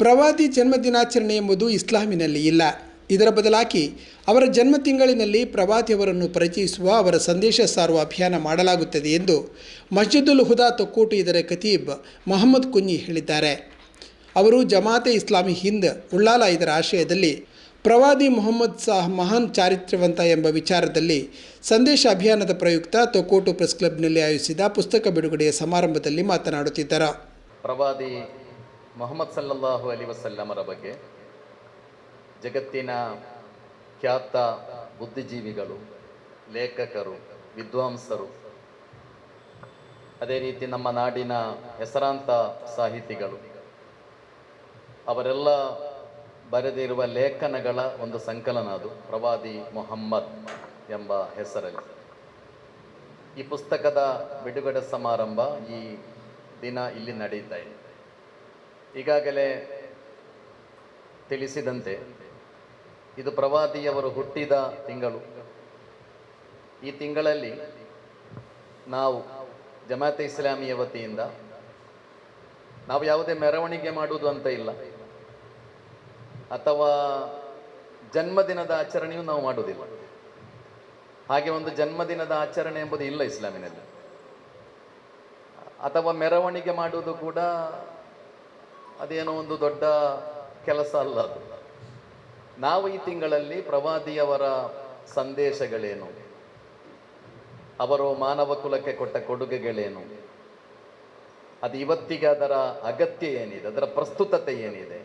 ಪ್ರವಾದಿ ಜನ್ಮದಿನಾಚರಣೆ ಎಂಬುದು ಇಸ್ಲಾಮಿನಲ್ಲಿ ಇಲ್ಲ. ಇದರ ಬದಲಾಗಿ ಅವರ ಜನ್ಮ ತಿಂಗಳಿನಲ್ಲಿ ಪ್ರವಾದಿಯವರನ್ನು ಪರಿಚಯಿಸುವ, ಅವರ ಸಂದೇಶ ಸಾರುವ ಅಭಿಯಾನ ಮಾಡಲಾಗುತ್ತದೆ ಎಂದು ಮಸ್ಜಿದುಲ್ ಹುದಾ ತೊಕ್ಕೋಟು ಇದರ ಖತೀಬ್ ಮೊಹಮ್ಮದ್ ಕುಂಞಿ ಹೇಳಿದ್ದಾರೆ. ಅವರು ಜಮಾತೆ ಇಸ್ಲಾಮಿ ಹಿಂದ್ ಉಳ್ಳಾಲ ಇದರ ಆಶಯದಲ್ಲಿ ಪ್ರವಾದಿ ಮೊಹಮ್ಮದ್ ಸಾಹ್ ಮಹಾನ್ ಚಾರಿತ್ರ್ಯವಂತ ಎಂಬ ವಿಚಾರದಲ್ಲಿ ಸಂದೇಶ ಅಭಿಯಾನದ ಪ್ರಯುಕ್ತ ತೊಕ್ಕೋಟು ಪ್ರೆಸ್ ಕ್ಲಬ್ನಲ್ಲಿ ಆಯೋಜಿಸಿದ ಪುಸ್ತಕ ಬಿಡುಗಡೆಯ ಸಮಾರಂಭದಲ್ಲಿ ಮಾತನಾಡುತ್ತಿದ್ದರು. ಪ್ರವಾದಿ ಮೊಹಮ್ಮದ್ ಸಲ್ಲಲ್ಲಾಹು ಅಲೈಹಿ ವಸಲ್ಲಮರ ಬಗ್ಗೆ ಜಗತ್ತಿನ ಖ್ಯಾತ ಬುದ್ಧಿಜೀವಿಗಳು, ಲೇಖಕರು, ವಿದ್ವಾಂಸರು, ಅದೇ ರೀತಿ ನಮ್ಮ ನಾಡಿನ ಹೆಸರಾಂತ ಸಾಹಿತಿಗಳು ಅವರೆಲ್ಲ ಬರೆದಿರುವ ಲೇಖನಗಳ ಒಂದು ಸಂಕಲನ ಅದು ಪ್ರವಾದಿ ಮೊಹಮ್ಮದ್ ಎಂಬ ಹೆಸರಲ್ಲಿ. ಈ ಪುಸ್ತಕದ ಬಿಡುಗಡೆ ಸಮಾರಂಭ ಈ ದಿನ ಇಲ್ಲಿ ನಡೀತಾ ಇದೆ. ಈಗಾಗಲೇ ತಿಳಿಸಿದಂತೆ ಇದು ಪ್ರವಾದಿಯವರು ಹುಟ್ಟಿದ ತಿಂಗಳು. ಈ ತಿಂಗಳಲ್ಲಿ ನಾವು ಜಮಾತೆ ಇಸ್ಲಾಮಿಯ ವತಿಯಿಂದ ನಾವು ಯಾವುದೇ ಮೆರವಣಿಗೆ ಮಾಡುವುದು ಅಂತ ಇಲ್ಲ, ಅಥವಾ ಜನ್ಮದಿನದ ಆಚರಣೆಯೂ ನಾವು ಮಾಡುವುದಿಲ್ಲ. ಹಾಗೆ ಒಂದು ಜನ್ಮದಿನದ ಆಚರಣೆ ಎಂಬುದು ಇಲ್ಲ ಇಸ್ಲಾಮಿನಲ್ಲಿ, ಅಥವಾ ಮೆರವಣಿಗೆ ಮಾಡುವುದು ಕೂಡ ಅದೇನೋ ಒಂದು ದೊಡ್ಡ ಕೆಲಸ ಅಲ್ಲ ಅದು. ನಾವು ಈ ತಿಂಗಳಲ್ಲಿ ಪ್ರವಾದಿಯವರ ಸಂದೇಶಗಳೇನು, ಅವರು ಮಾನವ ಕುಲಕ್ಕೆ ಕೊಟ್ಟ ಕೊಡುಗೆಗಳೇನು, ಅದು ಇವತ್ತಿಗೆ ಅದರ ಅಗತ್ಯ ಏನಿದೆ, ಅದರ ಪ್ರಸ್ತುತತೆ ಏನಿದೆ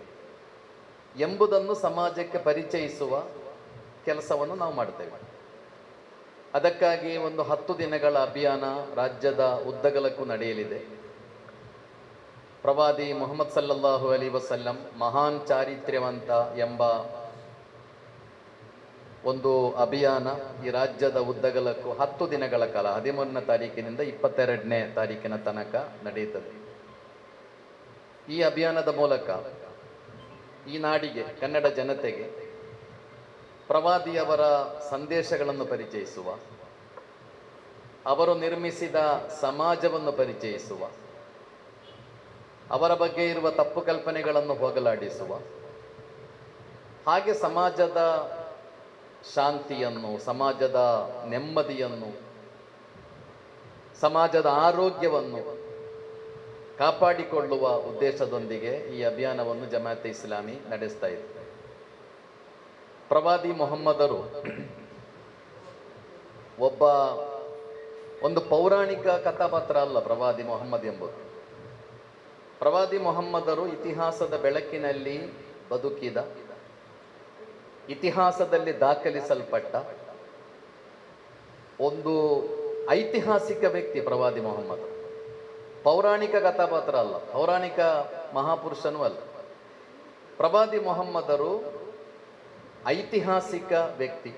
ಎಂಬುದನ್ನು ಸಮಾಜಕ್ಕೆ ಪರಿಚಯಿಸುವ ಕೆಲಸವನ್ನು ನಾವು ಮಾಡ್ತೇವೆ. ಅದಕ್ಕಾಗಿ ಒಂದು 10 ದಿನಗಳ ಅಭಿಯಾನ ರಾಜ್ಯದ ಉದ್ದಗಲಕ್ಕೂ ನಡೆಯಲಿದೆ. ಪ್ರವಾದಿ ಮೊಹಮ್ಮದ್ ಸಲ್ಲಲ್ಲಾಹು ಅಲೈಹಿ ವಸಲ್ಲಂ ಮಹಾನ್ ಚಾರಿತ್ರ್ಯವಂತ ಎಂಬ ಒಂದು ಅಭಿಯಾನ ಈ ರಾಜ್ಯದ ಉದ್ದಗಲಕ್ಕೂ 10 ದಿನಗಳ ಕಾಲ 13ನೇ ತಾರೀಕಿನಿಂದ 22ನೇ ತಾರೀಕಿನ ತನಕ ನಡೆಯುತ್ತದೆ. ಈ ಅಭಿಯಾನದ ಮೂಲಕ ಈ ನಾಡಿಗೆ, ಕನ್ನಡ ಜನತೆಗೆ ಪ್ರವಾದಿಯವರ ಸಂದೇಶಗಳನ್ನು ಪರಿಚಯಿಸುವ, ಅವರು ನಿರ್ಮಿಸಿದ ಸಮಾಜವನ್ನು ಪರಿಚಯಿಸುವ, ಅವರ ಬಗ್ಗೆ ಇರುವ ತಪ್ಪು ಕಲ್ಪನೆಗಳನ್ನು ಹೋಗಲಾಡಿಸುವ, ಹಾಗೆ ಸಮಾಜದ ಶಾಂತಿಯನ್ನು, ಸಮಾಜದ ನೆಮ್ಮದಿಯನ್ನು, ಸಮಾಜದ ಆರೋಗ್ಯವನ್ನು ಕಾಪಾಡಿಕೊಳ್ಳುವ ಉದ್ದೇಶದೊಂದಿಗೆ ಈ ಅಭಿಯಾನವನ್ನು ಜಮಾತೆ ಇಸ್ಲಾಮಿ ನಡೆಸ್ತಾ ಇದೆ. ಪ್ರವಾದಿ ಮೊಹಮ್ಮದರು ಒಂದು ಪೌರಾಣಿಕ ಕಥಾಪಾತ್ರ ಅಲ್ಲ. ಪ್ರವಾದಿ ಮೊಹಮ್ಮದ್ ಎಂಬುದು, ಪ್ರವಾದಿ ಮೊಹಮ್ಮದರು ಇತಿಹಾಸದ ಬೆಳಕಿನಲ್ಲಿ ಬದುಕಿದ, ಇತಿಹಾಸದಲ್ಲಿ ದಾಖಲಿಸಲ್ಪಟ್ಟ ಒಂದು ಐತಿಹಾಸಿಕ ವ್ಯಕ್ತಿ ಪ್ರವಾದಿ ಮೊಹಮ್ಮದ್. ಪೌರಾಣಿಕ ಕಥಾಪಾತ್ರ ಅಲ್ಲ, ಪೌರಾಣಿಕ ಮಹಾಪುರುಷನೂ ಅಲ್ಲ. ಪ್ರವಾದಿ ಮೊಹಮ್ಮದರು ಐತಿಹಾಸಿಕ ವ್ಯಕ್ತಿ.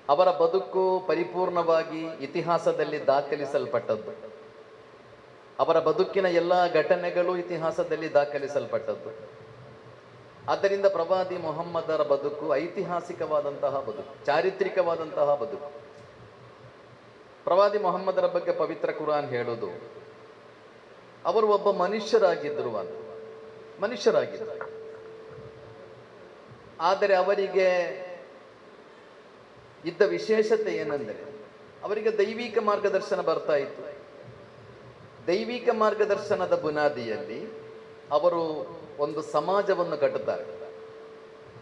ಅವರ ಬದುಕು ಪರಿಪೂರ್ಣವಾಗಿ ಇತಿಹಾಸದಲ್ಲಿ ದಾಖಲಿಸಲ್ಪಟ್ಟದ್ದು. ಅವರ ಬದುಕಿನ ಎಲ್ಲ ಘಟನೆಗಳು ಇತಿಹಾಸದಲ್ಲಿ ದಾಖಲಿಸಲ್ಪಟ್ಟದ್ದು. ಆದ್ದರಿಂದ ಪ್ರವಾದಿ ಮೊಹಮ್ಮದರ ಬದುಕು ಐತಿಹಾಸಿಕವಾದಂತಹ ಬದುಕು, ಚಾರಿತ್ರಿಕವಾದಂತಹ ಬದುಕು. ಪ್ರವಾದಿ ಮೊಹಮ್ಮದರ ಬಗ್ಗೆ ಪವಿತ್ರ ಕುರಾನ್ ಹೇಳುವುದು, ಅವರು ಒಬ್ಬ ಮನುಷ್ಯರಾಗಿದ್ದರು. ಆದರೆ ಅವರಿಗೆ ಇದ್ದ ವಿಶೇಷತೆ ಏನೆಂದರೆ, ಅವರಿಗೆ ದೈವಿಕ ಮಾರ್ಗದರ್ಶನ ಬರ್ತಾ ಇತ್ತು. ದೈವಿಕ ಮಾರ್ಗದರ್ಶನದ ಬುನಾದಿಯಲ್ಲಿ ಅವರು ಒಂದು ಸಮಾಜವನ್ನು ಕಟ್ಟುತ್ತಾರೆ.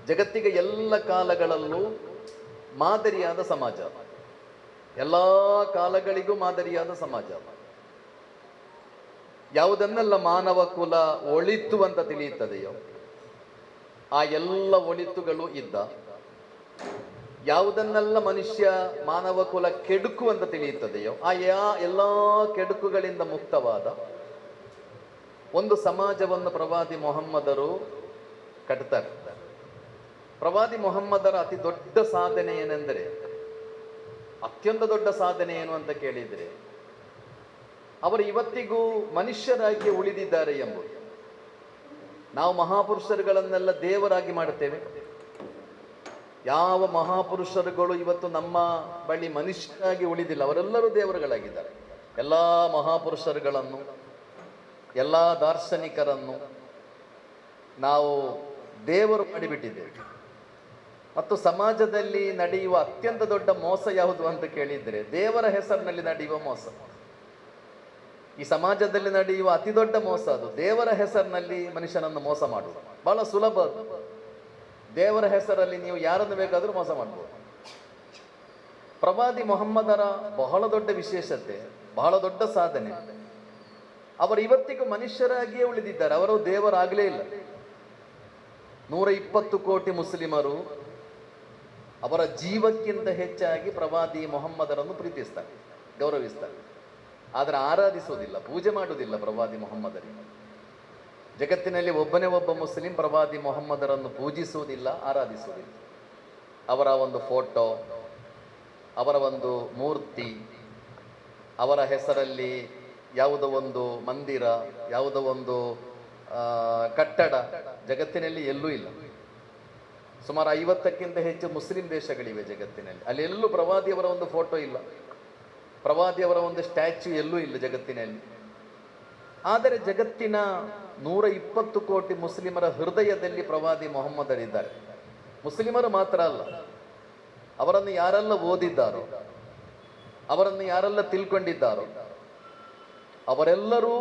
ಜಗತ್ತಿಗೆ ಎಲ್ಲ ಕಾಲಗಳಲ್ಲೂ ಮಾದರಿಯಾದ ಸಮಾಜ, ಎಲ್ಲ ಕಾಲಗಳಿಗೂ ಮಾದರಿಯಾದ ಸಮಾಜ. ಯಾವುದನ್ನೆಲ್ಲ ಮಾನವ ಕುಲ ಒಳಿತು ಅಂತ ತಿಳಿಯುತ್ತದೆಯೋ ಆ ಎಲ್ಲ ಒಳಿತುಗಳು ಇದ್ದ, ಯಾವುದನ್ನೆಲ್ಲ ಮನುಷ್ಯ ಮಾನವ ಕುಲ ಕೆಡುಕು ಅಂತ ತಿಳಿಯುತ್ತದೆಯೋ ಆ ಎಲ್ಲ ಕೆಡುಕುಗಳಿಂದ ಮುಕ್ತವಾದ ಒಂದು ಸಮಾಜವನ್ನು ಪ್ರವಾದಿ ಮೊಹಮ್ಮದರು ಕಟ್ತಾರೆ. ಪ್ರವಾದಿ ಮೊಹಮ್ಮದರ ಅತಿ ದೊಡ್ಡ ಸಾಧನೆ ಏನೆಂದರೆ, ಅತ್ಯಂತ ದೊಡ್ಡ ಸಾಧನೆ ಏನು ಅಂತ ಕೇಳಿದರೆ, ಅವರು ಇವತ್ತಿಗೂ ಮನುಷ್ಯರಾಗಿ ಉಳಿದಿದ್ದಾರೆ ಎಂಬುದು. ನಾವು ಮಹಾಪುರುಷರುಗಳನ್ನೆಲ್ಲ ದೇವರಾಗಿ ಮಾಡುತ್ತೇವೆ. ಯಾವ ಮಹಾಪುರುಷರುಗಳು ಇವತ್ತು ನಮ್ಮ ಬಳಿ ಮನುಷ್ಯರಾಗಿ ಉಳಿದಿಲ್ಲ, ಅವರೆಲ್ಲರೂ ದೇವರುಗಳಾಗಿದ್ದಾರೆ. ಎಲ್ಲ ಮಹಾಪುರುಷರುಗಳನ್ನು, ಎಲ್ಲ ದಾರ್ಶನಿಕರನ್ನು, ನಾವು ದೇವರು ಮಾಡಿಬಿಟ್ಟಿದ್ದೇವೆ. ಮತ್ತು ಸಮಾಜದಲ್ಲಿ ನಡೆಯುವ ಅತ್ಯಂತ ದೊಡ್ಡ ಮೋಸ ಯಾವುದು ಅಂತ ಕೇಳಿದರೆ ದೇವರ ಹೆಸರಿನಲ್ಲಿ ನಡೆಯುವ ಮೋಸ. ಈ ಸಮಾಜದಲ್ಲಿ ನಡೆಯುವ ಅತಿ ದೊಡ್ಡ ಮೋಸ ಅದು ದೇವರ ಹೆಸರಿನಲ್ಲಿ ಮನುಷ್ಯನನ್ನು ಮೋಸ ಮಾಡುವುದು. ಬಹಳ ಸುಲಭ ಅದು. ದೇವರ ಹೆಸರಲ್ಲಿ ನೀವು ಯಾರನ್ನು ಬೇಕಾದರೂ ಮೋಸ ಮಾಡ್ಬೋದು. ಪ್ರವಾದಿ ಮೊಹಮ್ಮದರ ಬಹಳ ದೊಡ್ಡ ವಿಶೇಷತೆ, ಬಹಳ ದೊಡ್ಡ ಸಾಧನೆ, ಅವರು ಇವತ್ತಿಗೂ ಮನುಷ್ಯರಾಗಿಯೇ ಉಳಿದಿದ್ದಾರೆ. ಅವರು ದೇವರಾಗಲೇ ಇಲ್ಲ. 120 ಕೋಟಿ ಮುಸ್ಲಿಮರು ಅವರ ಜೀವಕ್ಕಿಂತ ಹೆಚ್ಚಾಗಿ ಪ್ರವಾದಿ ಮೊಹಮ್ಮದರನ್ನು ಪ್ರೀತಿಸ್ತಾರೆ, ಗೌರವಿಸ್ತಾರೆ. ಆದರೆ ಆರಾಧಿಸುವುದಿಲ್ಲ, ಪೂಜೆ ಮಾಡುವುದಿಲ್ಲ ಪ್ರವಾದಿ ಮೊಹಮ್ಮದರಿಗೆ. ಜಗತ್ತಿನಲ್ಲಿ ಒಬ್ಬನೇ ಒಬ್ಬ ಮುಸ್ಲಿಂ ಪ್ರವಾದಿ ಮೊಹಮ್ಮದರನ್ನು ಪೂಜಿಸುವುದಿಲ್ಲ, ಆರಾಧಿಸುವುದಿಲ್ಲ. ಅವರ ಒಂದು ಫೋಟೋ, ಅವರ ಒಂದು ಮೂರ್ತಿ, ಅವರ ಹೆಸರಲ್ಲಿ ಯಾವುದೋ ಒಂದು ಮಂದಿರ, ಯಾವುದೋ ಒಂದು ಕಟ್ಟಡ ಜಗತ್ತಿನಲ್ಲಿ ಎಲ್ಲೂ ಇಲ್ಲ. ಸುಮಾರು 50ಕ್ಕಿಂತ ಹೆಚ್ಚು ಮುಸ್ಲಿಂ ದೇಶಗಳಿವೆ ಜಗತ್ತಿನಲ್ಲಿ. ಅಲ್ಲಿ ಎಲ್ಲೂ ಪ್ರವಾದಿಯವರ ಒಂದು ಫೋಟೋ ಇಲ್ಲ, ಪ್ರವಾದಿಯವರ ಒಂದು ಸ್ಟ್ಯಾಚ್ಯೂ ಎಲ್ಲೂ ಇಲ್ಲ ಜಗತ್ತಿನಲ್ಲಿ. ಆದರೆ ಜಗತ್ತಿನ 120 ಕೋಟಿ ಮುಸ್ಲಿಮರ ಹೃದಯದಲ್ಲಿ ಪ್ರವಾದಿ ಮೊಹಮ್ಮದರಿದ್ದಾರೆ. ಮುಸ್ಲಿಮರು ಮಾತ್ರ ಅಲ್ಲ, ಅವರನ್ನು ಯಾರೆಲ್ಲ ಓದಿದ್ದಾರೋ, ಅವರನ್ನು ಯಾರೆಲ್ಲ ತಿಳ್ಕೊಂಡಿದ್ದಾರೋ ಅವರೆಲ್ಲರೂ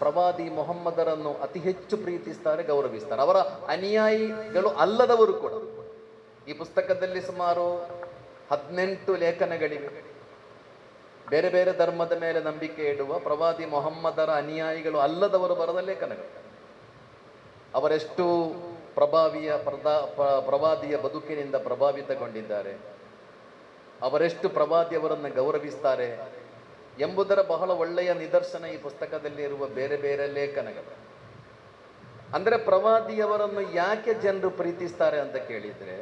ಪ್ರವಾದಿ ಮೊಹಮ್ಮದರನ್ನು ಅತಿ ಹೆಚ್ಚು ಪ್ರೀತಿಸ್ತಾರೆ, ಗೌರವಿಸ್ತಾರೆ. ಅವರ ಅನುಯಾಯಿಗಳು ಅಲ್ಲದವರು ಕೂಡ. ಈ ಪುಸ್ತಕದಲ್ಲಿ ಸುಮಾರು 18 ಲೇಖನಗಳಿವೆ. ಬೇರೆ ಬೇರೆ ಧರ್ಮದ ಮೇಲೆ ನಂಬಿಕೆ ಇಡುವ ಪ್ರವಾದಿ ಮೊಹಮ್ಮದರ ಅನುಯಾಯಿಗಳು ಅಲ್ಲದವರು ಬರೆದ ಲೇಖನಗಳು. ಅವರೆಷ್ಟು ಪ್ರವಾದಿಯ ಬದುಕಿನಿಂದ ಪ್ರಭಾವಿತಗೊಂಡಿದ್ದಾರೆ, ಅವರೆಷ್ಟು ಪ್ರವಾದಿಯವರನ್ನು ಗೌರವಿಸ್ತಾರೆ ಎಂಬುದರ ಬಹಳ ಒಳ್ಳೆಯ ನಿದರ್ಶನ ಈ ಪುಸ್ತಕದಲ್ಲಿ ಇರುವ ಬೇರೆ ಬೇರೆ ಲೇಖನಗಳು. ಅಂದರೆ ಪ್ರವಾದಿಯವರನ್ನು ಯಾಕೆ ಜನರು ಪ್ರೀತಿಸ್ತಾರೆ ಅಂತ ಕೇಳಿದರೆ,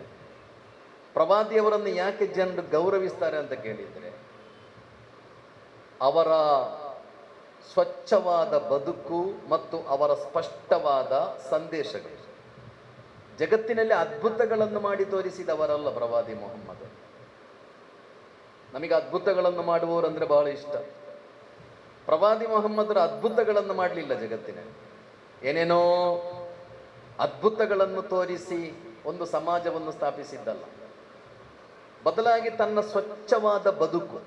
ಪ್ರವಾದಿಯವರನ್ನು ಯಾಕೆ ಜನರು ಗೌರವಿಸ್ತಾರೆ ಅಂತ ಕೇಳಿದರೆ, ಅವರ ಸ್ವಚ್ಛವಾದ ಬದುಕು ಮತ್ತು ಅವರ ಸ್ಪಷ್ಟವಾದ ಸಂದೇಶಗಳು. ಜಗತ್ತಿನಲ್ಲಿ ಅದ್ಭುತಗಳನ್ನು ಮಾಡಿ ತೋರಿಸಿದವರಲ್ಲ ಪ್ರವಾದಿ ಮೊಹಮ್ಮದ್. ನಮಗೆ ಅದ್ಭುತಗಳನ್ನು ಮಾಡುವವರಂದ್ರೆ ಬಹಳ ಇಷ್ಟ. ಪ್ರವಾದಿ ಮೊಹಮ್ಮದರ ಅದ್ಭುತಗಳನ್ನು ಮಾಡಲಿಲ್ಲ ಜಗತ್ತಿನಲ್ಲಿ. ಏನೇನೋ ಅದ್ಭುತಗಳನ್ನು ತೋರಿಸಿ ಒಂದು ಸಮಾಜವನ್ನು ಸ್ಥಾಪಿಸಿದ್ದಲ್ಲ. ಬದಲಾಗಿ ತನ್ನ ಸ್ವಚ್ಛವಾದ ಬದುಕು,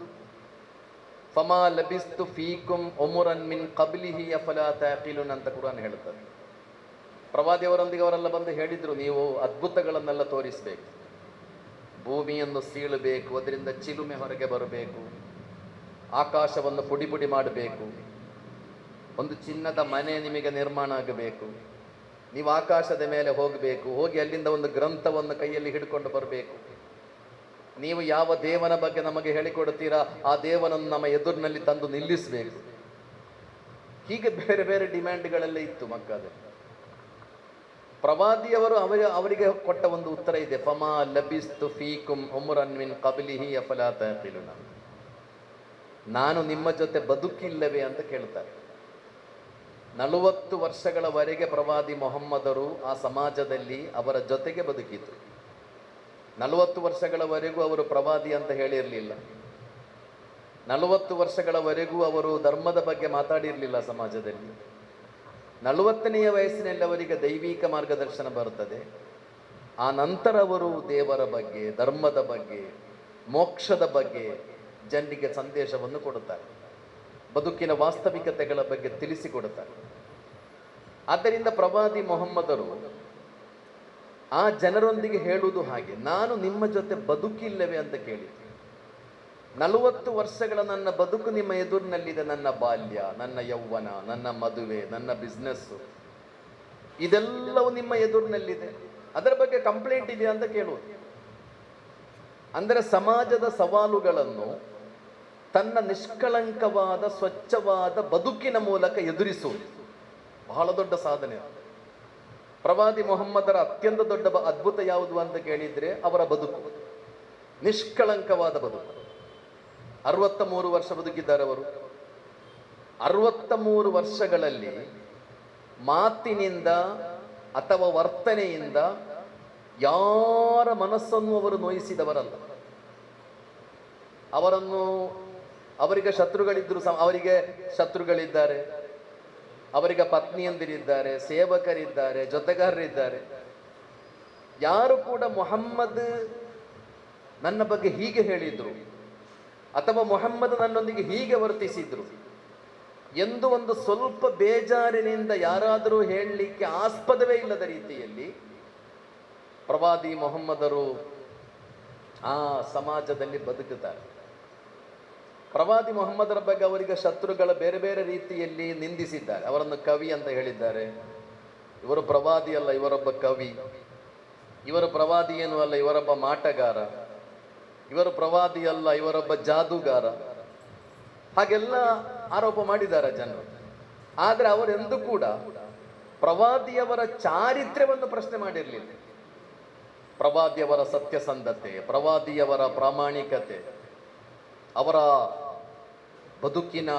ಫಮಾ ಲಬಿಸ್ತು ಫೀಕುಂ ಉಮರನ್ ಮಿನ್ ಕಬ್ಲಿಹಿ ಅಫಲಾ ತಾಕಿಲುನ್ ಅಂತ ಕುರಾನ್ ಹೇಳುತ್ತದೆ. ಪ್ರವಾದಿಯವರೊಂದಿಗೆ ಅವರೆಲ್ಲ ಬಂದು ಹೇಳಿದ್ರು, ನೀವು ಅದ್ಭುತಗಳನ್ನೆಲ್ಲ ತೋರಿಸಬೇಕು, ಭೂಮಿಯನ್ನು ಸೀಳಬೇಕು, ಅದರಿಂದ ಚಿಲುಮೆ ಹೊರಗೆ ಬರಬೇಕು, ಆಕಾಶವನ್ನು ಪುಡಿ ಪುಡಿ ಮಾಡಬೇಕು, ಒಂದು ಚಿನ್ನದ ಮನೆ ನಿಮಗೆ ನಿರ್ಮಾಣ ಆಗಬೇಕು, ನೀವು ಆಕಾಶದ ಮೇಲೆ ಹೋಗಬೇಕು, ಹೋಗಿ ಅಲ್ಲಿಂದ ಒಂದು ಗ್ರಂಥವನ್ನು ಕೈಯಲ್ಲಿ ಹಿಡ್ಕೊಂಡು ಬರಬೇಕು, ನೀವು ಯಾವ ದೇವನ ಬಗ್ಗೆ ನಮಗೆ ಹೇಳಿಕೊಡ್ತೀರಾ ಆ ದೇವನನ್ನು ನಮ್ಮ ಎದುರಿನಲ್ಲಿ ತಂದು ನಿಲ್ಲಿಸಬೇಕು. ಹೀಗೆ ಬೇರೆ ಬೇರೆ ಡಿಮ್ಯಾಂಡ್ಗಳೆಲ್ಲ ಇತ್ತು ಮಕ್ಕಳಲ್ಲಿ. ಪ್ರವಾದಿಯವರು ಅವರಿಗೆ ಕೊಟ್ಟ ಒಂದು ಉತ್ತರ ಇದೆ, ಫಮಾ ಲಬಿಸ್ತು ಫೀಕುಂ ಉಮರನ್ ಮಿನ್ ಕಬ್ಲಿಹಿ ಅಫಲಾ ತಾಕಿಲುನ್. ನಾನು ನಿಮ್ಮ ಜೊತೆ ಬದುಕಿಲ್ಲವೇ ಅಂತ ಕೇಳ್ತಾರೆ. 40 ವರ್ಷಗಳವರೆಗೆ ಪ್ರವಾದಿ ಮೊಹಮ್ಮದರು ಆ ಸಮಾಜದಲ್ಲಿ ಅವರ ಜೊತೆಗೆ ಬದುಕಿತು. 40 ವರ್ಷಗಳವರೆಗೂ ಅವರು ಪ್ರವಾದಿ ಅಂತ ಹೇಳಿರಲಿಲ್ಲ. 40 ವರ್ಷಗಳವರೆಗೂ ಅವರು ಧರ್ಮದ ಬಗ್ಗೆ ಮಾತಾಡಿರಲಿಲ್ಲ ಸಮಾಜದಲ್ಲಿ. 40ನೆಯ ವಯಸ್ಸಿನಲ್ಲಿ ಅವರಿಗೆ ದೈವಿಕ ಮಾರ್ಗದರ್ಶನ ಬರುತ್ತದೆ. ಆ ನಂತರ ಅವರು ದೇವರ ಬಗ್ಗೆ, ಧರ್ಮದ ಬಗ್ಗೆ, ಮೋಕ್ಷದ ಬಗ್ಗೆ ಜನರಿಗೆ ಸಂದೇಶವನ್ನು ಕೊಡುತ್ತಾರೆ, ಬದುಕಿನ ವಾಸ್ತವಿಕತೆಗಳ ಬಗ್ಗೆ ತಿಳಿಸಿಕೊಡುತ್ತಾರೆ. ಆದ್ದರಿಂದ ಪ್ರವಾದಿ ಮೊಹಮ್ಮದರು ಆ ಜನರೊಂದಿಗೆ ಹೇಳುವುದು ಹಾಗೆ, ನಾನು ನಿಮ್ಮ ಜೊತೆ ಬದುಕಿಲ್ಲವೇ ಅಂತ ಕೇಳಿದ್ದೆ. 40 ವರ್ಷಗಳ ನನ್ನ ಬದುಕು ನಿಮ್ಮ ಎದುರಿನಲ್ಲಿದೆ. ನನ್ನ ಬಾಲ್ಯ, ನನ್ನ ಯೌವನ, ನನ್ನ ಮದುವೆ, ನನ್ನ ಬಿಸ್ನೆಸ್ಸು, ಇದೆಲ್ಲವೂ ನಿಮ್ಮ ಎದುರಿನಲ್ಲಿದೆ. ಅದರ ಬಗ್ಗೆ ಕಂಪ್ಲೇಂಟ್ ಇದೆಯಾ ಅಂತ ಕೇಳುವುದು. ಅಂದರೆ ಸಮಾಜದ ಸವಾಲುಗಳನ್ನು ತನ್ನ ನಿಷ್ಕಳಂಕವಾದ ಸ್ವಚ್ಛವಾದ ಬದುಕಿನ ಮೂಲಕ ಎದುರಿಸುವುದು ಬಹಳ ದೊಡ್ಡ ಸಾಧನೆ. ಪ್ರವಾದಿ ಮೊಹಮ್ಮದರ ಅತ್ಯಂತ ದೊಡ್ಡ ಅದ್ಭುತ ಯಾವುದು ಅಂತ ಕೇಳಿದರೆ ಅವರ ಬದುಕು, ನಿಷ್ಕಳಂಕವಾದ ಬದುಕು. 63 ವರ್ಷ ಬದುಕಿದ್ದಾರೆ ಅವರು. 63 ವರ್ಷಗಳಲ್ಲಿ ಮಾತಿನಿಂದ ಅಥವಾ ವರ್ತನೆಯಿಂದ ಯಾರ ಮನಸ್ಸನ್ನು ಅವರು ನೋಯಿಸಿದವರಲ್ಲ. ಅವರಿಗೆ ಶತ್ರುಗಳಿದ್ದರು, ಅವರಿಗೆ ಶತ್ರುಗಳಿದ್ದಾರೆ. ಅವರಿಗೆ ಪತ್ನಿಯಂದಿರಿದ್ದಾರೆ, ಸೇವಕರಿದ್ದಾರೆ, ಜೊತೆಗಾರರಿದ್ದಾರೆ. ಯಾರು ಕೂಡ ಮೊಹಮ್ಮದ್ ನನ್ನ ಬಗ್ಗೆ ಹೀಗೆ ಹೇಳಿದ್ರು ಅಥವಾ ಮೊಹಮ್ಮದ್ ನನ್ನೊಂದಿಗೆ ಹೀಗೆ ವರ್ತಿಸಿದ್ರು ಎಂದು ಒಂದು ಸ್ವಲ್ಪ ಬೇಜಾರಿನಿಂದ ಯಾರಾದರೂ ಹೇಳಲಿಕ್ಕೆ ಆಸ್ಪದವೇ ಇಲ್ಲದ ರೀತಿಯಲ್ಲಿ ಪ್ರವಾದಿ ಮೊಹಮ್ಮದರು ಆ ಸಮಾಜದಲ್ಲಿ ಬದುಕುತ್ತಾರೆ. ಪ್ರವಾದಿ ಮೊಹಮ್ಮದರ ಬಗ್ಗೆ ಅವರಿಗೆ ಶತ್ರುಗಳ ಬೇರೆ ಬೇರೆ ರೀತಿಯಲ್ಲಿ ನಿಂದಿಸಿದ್ದಾರೆ. ಅವರನ್ನು ಕವಿ ಅಂತ ಹೇಳಿದ್ದಾರೆ. ಇವರು ಪ್ರವಾದಿ ಅಲ್ಲ, ಇವರೊಬ್ಬ ಕವಿ. ಇವರು ಪ್ರವಾದಿ ಏನೂ ಅಲ್ಲ, ಇವರೊಬ್ಬ ಮಾಟಗಾರ. ಇವರು ಪ್ರವಾದಿ ಅಲ್ಲ, ಇವರೊಬ್ಬ ಜಾದೂಗಾರ. ಹಾಗೆಲ್ಲ ಆರೋಪ ಮಾಡಿದ್ದಾರೆ ಜನರು. ಆದರೆ ಅವರೆಂದೂ ಕೂಡ ಪ್ರವಾದಿಯವರ ಚಾರಿತ್ರ್ಯವನ್ನು ಪ್ರಶ್ನೆ ಮಾಡಿರಲಿಲ್ಲ. ಪ್ರವಾದಿಯವರ ಸತ್ಯಸಂಧತೆ, ಪ್ರವಾದಿಯವರ ಪ್ರಾಮಾಣಿಕತೆ, ಅವರ ಬದುಕಿನ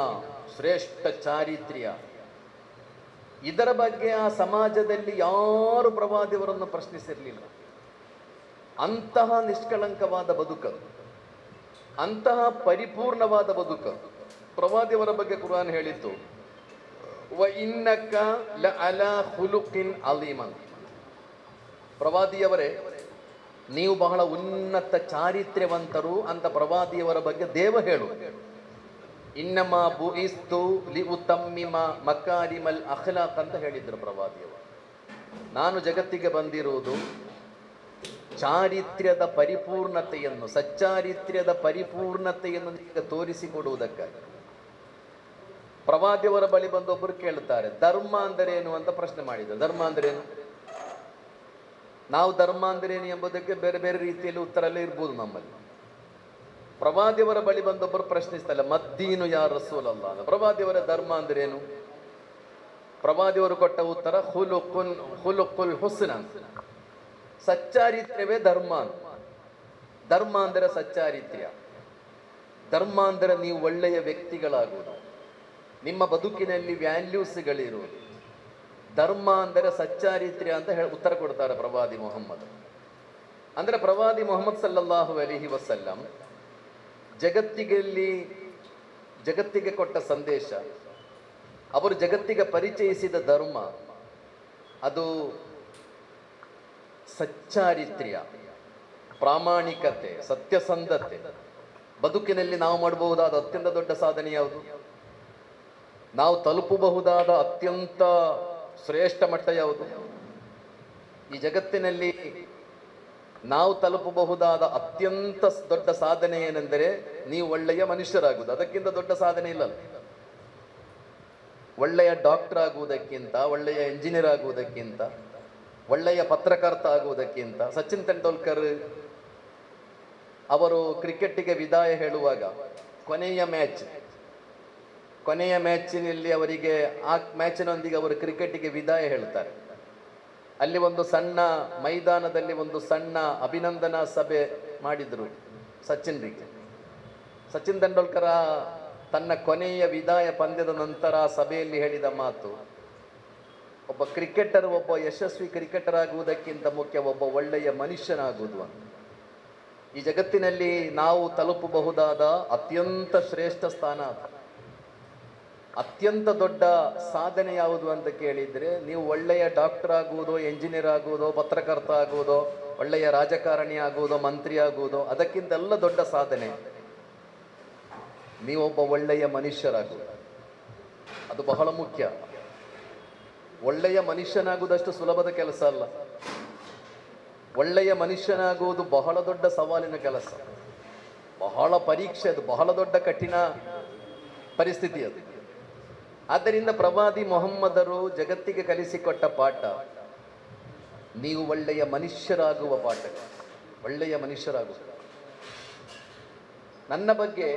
ಶ್ರೇಷ್ಠ ಚಾರಿತ್ರ್ಯ, ಇದರ ಬಗ್ಗೆ ಆ ಸಮಾಜದಲ್ಲಿ ಯಾರು ಪ್ರವಾದಿಯವರನ್ನು ಪ್ರಶ್ನಿಸಿರಲಿಲ್ಲ. ಅಂತಹ ನಿಷ್ಕಳಂಕವಾದ ಬದುಕದು, ಅಂತಹ ಪರಿಪೂರ್ಣವಾದ ಬದುಕು ಪ್ರವಾದಿಯವರ ಬಗ್ಗೆ ಕುರಾನ್ ಹೇಳಿತ್ತು, ವ ಇನ್ನಕ ಲ ಅಲಾ ಖುಲುಕಿನ್ ಅಲೀಮನ್. ಪ್ರವಾದಿಯವರೇ, ನೀವು ಬಹಳ ಉನ್ನತ ಚಾರಿತ್ರ್ಯವಂತರು ಅಂತ ಪ್ರವಾದಿಯವರ ಬಗ್ಗೆ ದೇವ ಹೇಳು. ಇನ್ನಮ ಬುಇಸ್ತು ಲಿ ಉತಮ್ಮಿಮ ಮಕಾರಿಮಲ್ ಅಖ್ಲಾಕ್ ಅಂತ ಹೇಳಿದ್ರು ಪ್ರವಾದಿಯವರು. ನಾನು ಜಗತ್ತಿಗೆ ಬಂದಿರುವುದು ಚಾರಿತ್ರ್ಯದ ಪರಿಪೂರ್ಣತೆಯನ್ನು, ಸಚ್ಚಾರಿತ್ರ್ಯದ ಪರಿಪೂರ್ಣತೆಯನ್ನು ಈಗ ತೋರಿಸಿಕೊಡುವುದಕ್ಕಾಗಿ. ಪ್ರವಾದಿಯವರ ಬಳಿ ಬಂದೊಬ್ಬರು ಕೇಳ್ತಾರೆ, ಧರ್ಮ ಅಂದರೇನು ಅಂತ ಪ್ರಶ್ನೆ ಮಾಡಿದ್ರು. ಧರ್ಮ ಅಂದ್ರೇನು? ನಾವು ಧರ್ಮ ಅಂದ್ರೇನು ಎಂಬುದಕ್ಕೆ ಬೇರೆ ಬೇರೆ ರೀತಿಯಲ್ಲಿ ಉತ್ತರಲ್ಲೇ ಇರ್ಬೋದು ನಮ್ಮಲ್ಲಿ. ಪ್ರವಾದಿಯವರ ಬಳಿ ಬಂದೊಬ್ಬರು ಪ್ರಶ್ನಿಸ್ತಲ್ಲ, ಮದ್ದೀನು ಯಾ ರಸೂಲಲ್ಲ ಅಂತ. ಪ್ರವಾದಿಯವರ ಧರ್ಮ ಅಂದ್ರೇನು? ಪ್ರವಾದಿಯವರು ಕೊಟ್ಟ ಉತ್ತರ ಖುಲುಕುಲ್ ಹುಸ್ನ, ಸಚ್ಚಾರಿತ್ರ್ಯವೇ ಧರ್ಮ. ಧರ್ಮ ಅಂದರೆ ಸಚ್ಚಾರಿತ್ರ್ಯ. ಧರ್ಮ ಅಂದರೆ ನೀವು ಒಳ್ಳೆಯ ವ್ಯಕ್ತಿಗಳಾಗುವುದು, ನಿಮ್ಮ ಬದುಕಿನಲ್ಲಿ ವ್ಯಾಲ್ಯೂಸ್ಗಳಿರುವುದು. ಧರ್ಮ ಅಂದರೆ ಸಚ್ಚಾರಿತ್ರ್ಯ ಅಂತ ಉತ್ತರ ಕೊಡ್ತಾರೆ ಪ್ರವಾದಿ ಮೊಹಮ್ಮದ್. ಅಂದರೆ ಪ್ರವಾದಿ ಮೊಹಮ್ಮದ್ ಸಲ್ಲಲ್ಲಾಹು ಅಲೈಹಿ ವಸಲ್ಲಂ ಜಗತ್ತಿಗೆ ಕೊಟ್ಟ ಸಂದೇಶ, ಅವರು ಜಗತ್ತಿಗೆ ಪರಿಚಯಿಸಿದ ಧರ್ಮ, ಅದು ಸಚ್ಚಾರಿತ್ರ್ಯ, ಪ್ರಾಮಾಣಿಕತೆ, ಸತ್ಯಸಂಧತೆ. ಬದುಕಿನಲ್ಲಿ ನಾವು ಮಾಡಬಹುದಾದ ಅತ್ಯಂತ ದೊಡ್ಡ ಸಾಧನೆ ಯಾವುದು? ನಾವು ತಲುಪಬಹುದಾದ ಅತ್ಯಂತ ಶ್ರೇಷ್ಠ ಮಟ್ಟ ಯಾವುದು? ಈ ಜಗತ್ತಿನಲ್ಲಿ ನಾವು ತಲುಪಬಹುದಾದ ಅತ್ಯಂತ ದೊಡ್ಡ ಸಾಧನೆ ಏನೆಂದರೆ ನೀವು ಒಳ್ಳೆಯ ಮನುಷ್ಯರಾಗುವುದು. ಅದಕ್ಕಿಂತ ದೊಡ್ಡ ಸಾಧನೆ ಇಲ್ಲ. ಒಳ್ಳೆಯ ಡಾಕ್ಟರ್ ಆಗುವುದಕ್ಕಿಂತ, ಒಳ್ಳೆಯ ಎಂಜಿನಿಯರ್ ಆಗುವುದಕ್ಕಿಂತ, ಒಳ್ಳೆಯ ಪತ್ರಕರ್ತ ಆಗುವುದಕ್ಕಿಂತ. ಸಚಿನ್ ತೆಂಡೂಲ್ಕರ್ ಅವರು ಕ್ರಿಕೆಟ್ಟಿಗೆ ವಿದಾಯ ಹೇಳುವಾಗ ಕೊನೆಯ ಮ್ಯಾಚಿನಲ್ಲಿ ಅವರಿಗೆ ಆ ಮ್ಯಾಚಿನೊಂದಿಗೆ ಅವರು ಕ್ರಿಕೆಟಿಗೆ ವಿದಾಯ ಹೇಳ್ತಾರೆ. ಅಲ್ಲಿ ಒಂದು ಸಣ್ಣ ಮೈದಾನದಲ್ಲಿ ಒಂದು ಸಣ್ಣ ಅಭಿನಂದನಾ ಸಭೆ ಮಾಡಿದರು ಸಚಿನ್ರಿಗೆ. ಸಚಿನ್ ತೆಂಡೂಲ್ಕರ್ ತನ್ನ ಕೊನೆಯ ವಿದಾಯ ಪಂದ್ಯದ ನಂತರ ಸಭೆಯಲ್ಲಿ ಹೇಳಿದ ಮಾತು, ಒಬ್ಬ ಕ್ರಿಕೆಟರ್, ಒಬ್ಬ ಯಶಸ್ವಿ ಕ್ರಿಕೆಟರ್ ಆಗುವುದಕ್ಕಿಂತ ಮುಖ್ಯ ಒಬ್ಬ ಒಳ್ಳೆಯ ಮನುಷ್ಯನಾಗುವುದು ಅಂತ. ಈ ಜಗತ್ತಿನಲ್ಲಿ ನಾವು ತಲುಪಬಹುದಾದ ಅತ್ಯಂತ ಶ್ರೇಷ್ಠ ಸ್ಥಾನ, ಅತ್ಯಂತ ದೊಡ್ಡ ಸಾಧನೆ ಯಾವುದು ಅಂತ ಕೇಳಿದರೆ, ನೀವು ಒಳ್ಳೆಯ ಡಾಕ್ಟರ್ ಆಗುವುದೋ, ಎಂಜಿನಿಯರ್ ಆಗುವುದೋ, ಪತ್ರಕರ್ತ ಆಗುವುದೋ, ಒಳ್ಳೆಯ ರಾಜಕಾರಣಿ ಆಗುವುದೋ, ಮಂತ್ರಿ ಆಗುವುದೋ, ಅದಕ್ಕಿಂತೆಲ್ಲ ದೊಡ್ಡ ಸಾಧನೆ ನೀವೊಬ್ಬ ಒಳ್ಳೆಯ ಮನುಷ್ಯರಾಗುವುದು. ಅದು ಬಹಳ ಮುಖ್ಯ. ಒಳ್ಳೆಯ ಮನುಷ್ಯನಾಗುವುದಷ್ಟು ಸುಲಭದ ಕೆಲಸ ಅಲ್ಲ. ಒಳ್ಳೆಯ ಮನುಷ್ಯನಾಗುವುದು ಬಹಳ ದೊಡ್ಡ ಸವಾಲಿನ ಕೆಲಸ, ಬಹಳ ಪರೀಕ್ಷೆ, ಅದು ಬಹಳ ದೊಡ್ಡ ಕಠಿಣ ಪರಿಸ್ಥಿತಿ ಅದು. ಆದ್ದರಿಂದ ಪ್ರವಾದಿ ಮೊಹಮ್ಮದರು ಜಗತ್ತಿಗೆ ಕಲಿಸಿಕೊಟ್ಟ ಪಾಠ, ನೀವು ಒಳ್ಳೆಯ ಮನುಷ್ಯರಾಗುವ ಪಾಠ, ಒಳ್ಳೆಯ ಮನುಷ್ಯರಾಗುವ. ನನ್ನ ಬಗ್ಗೆ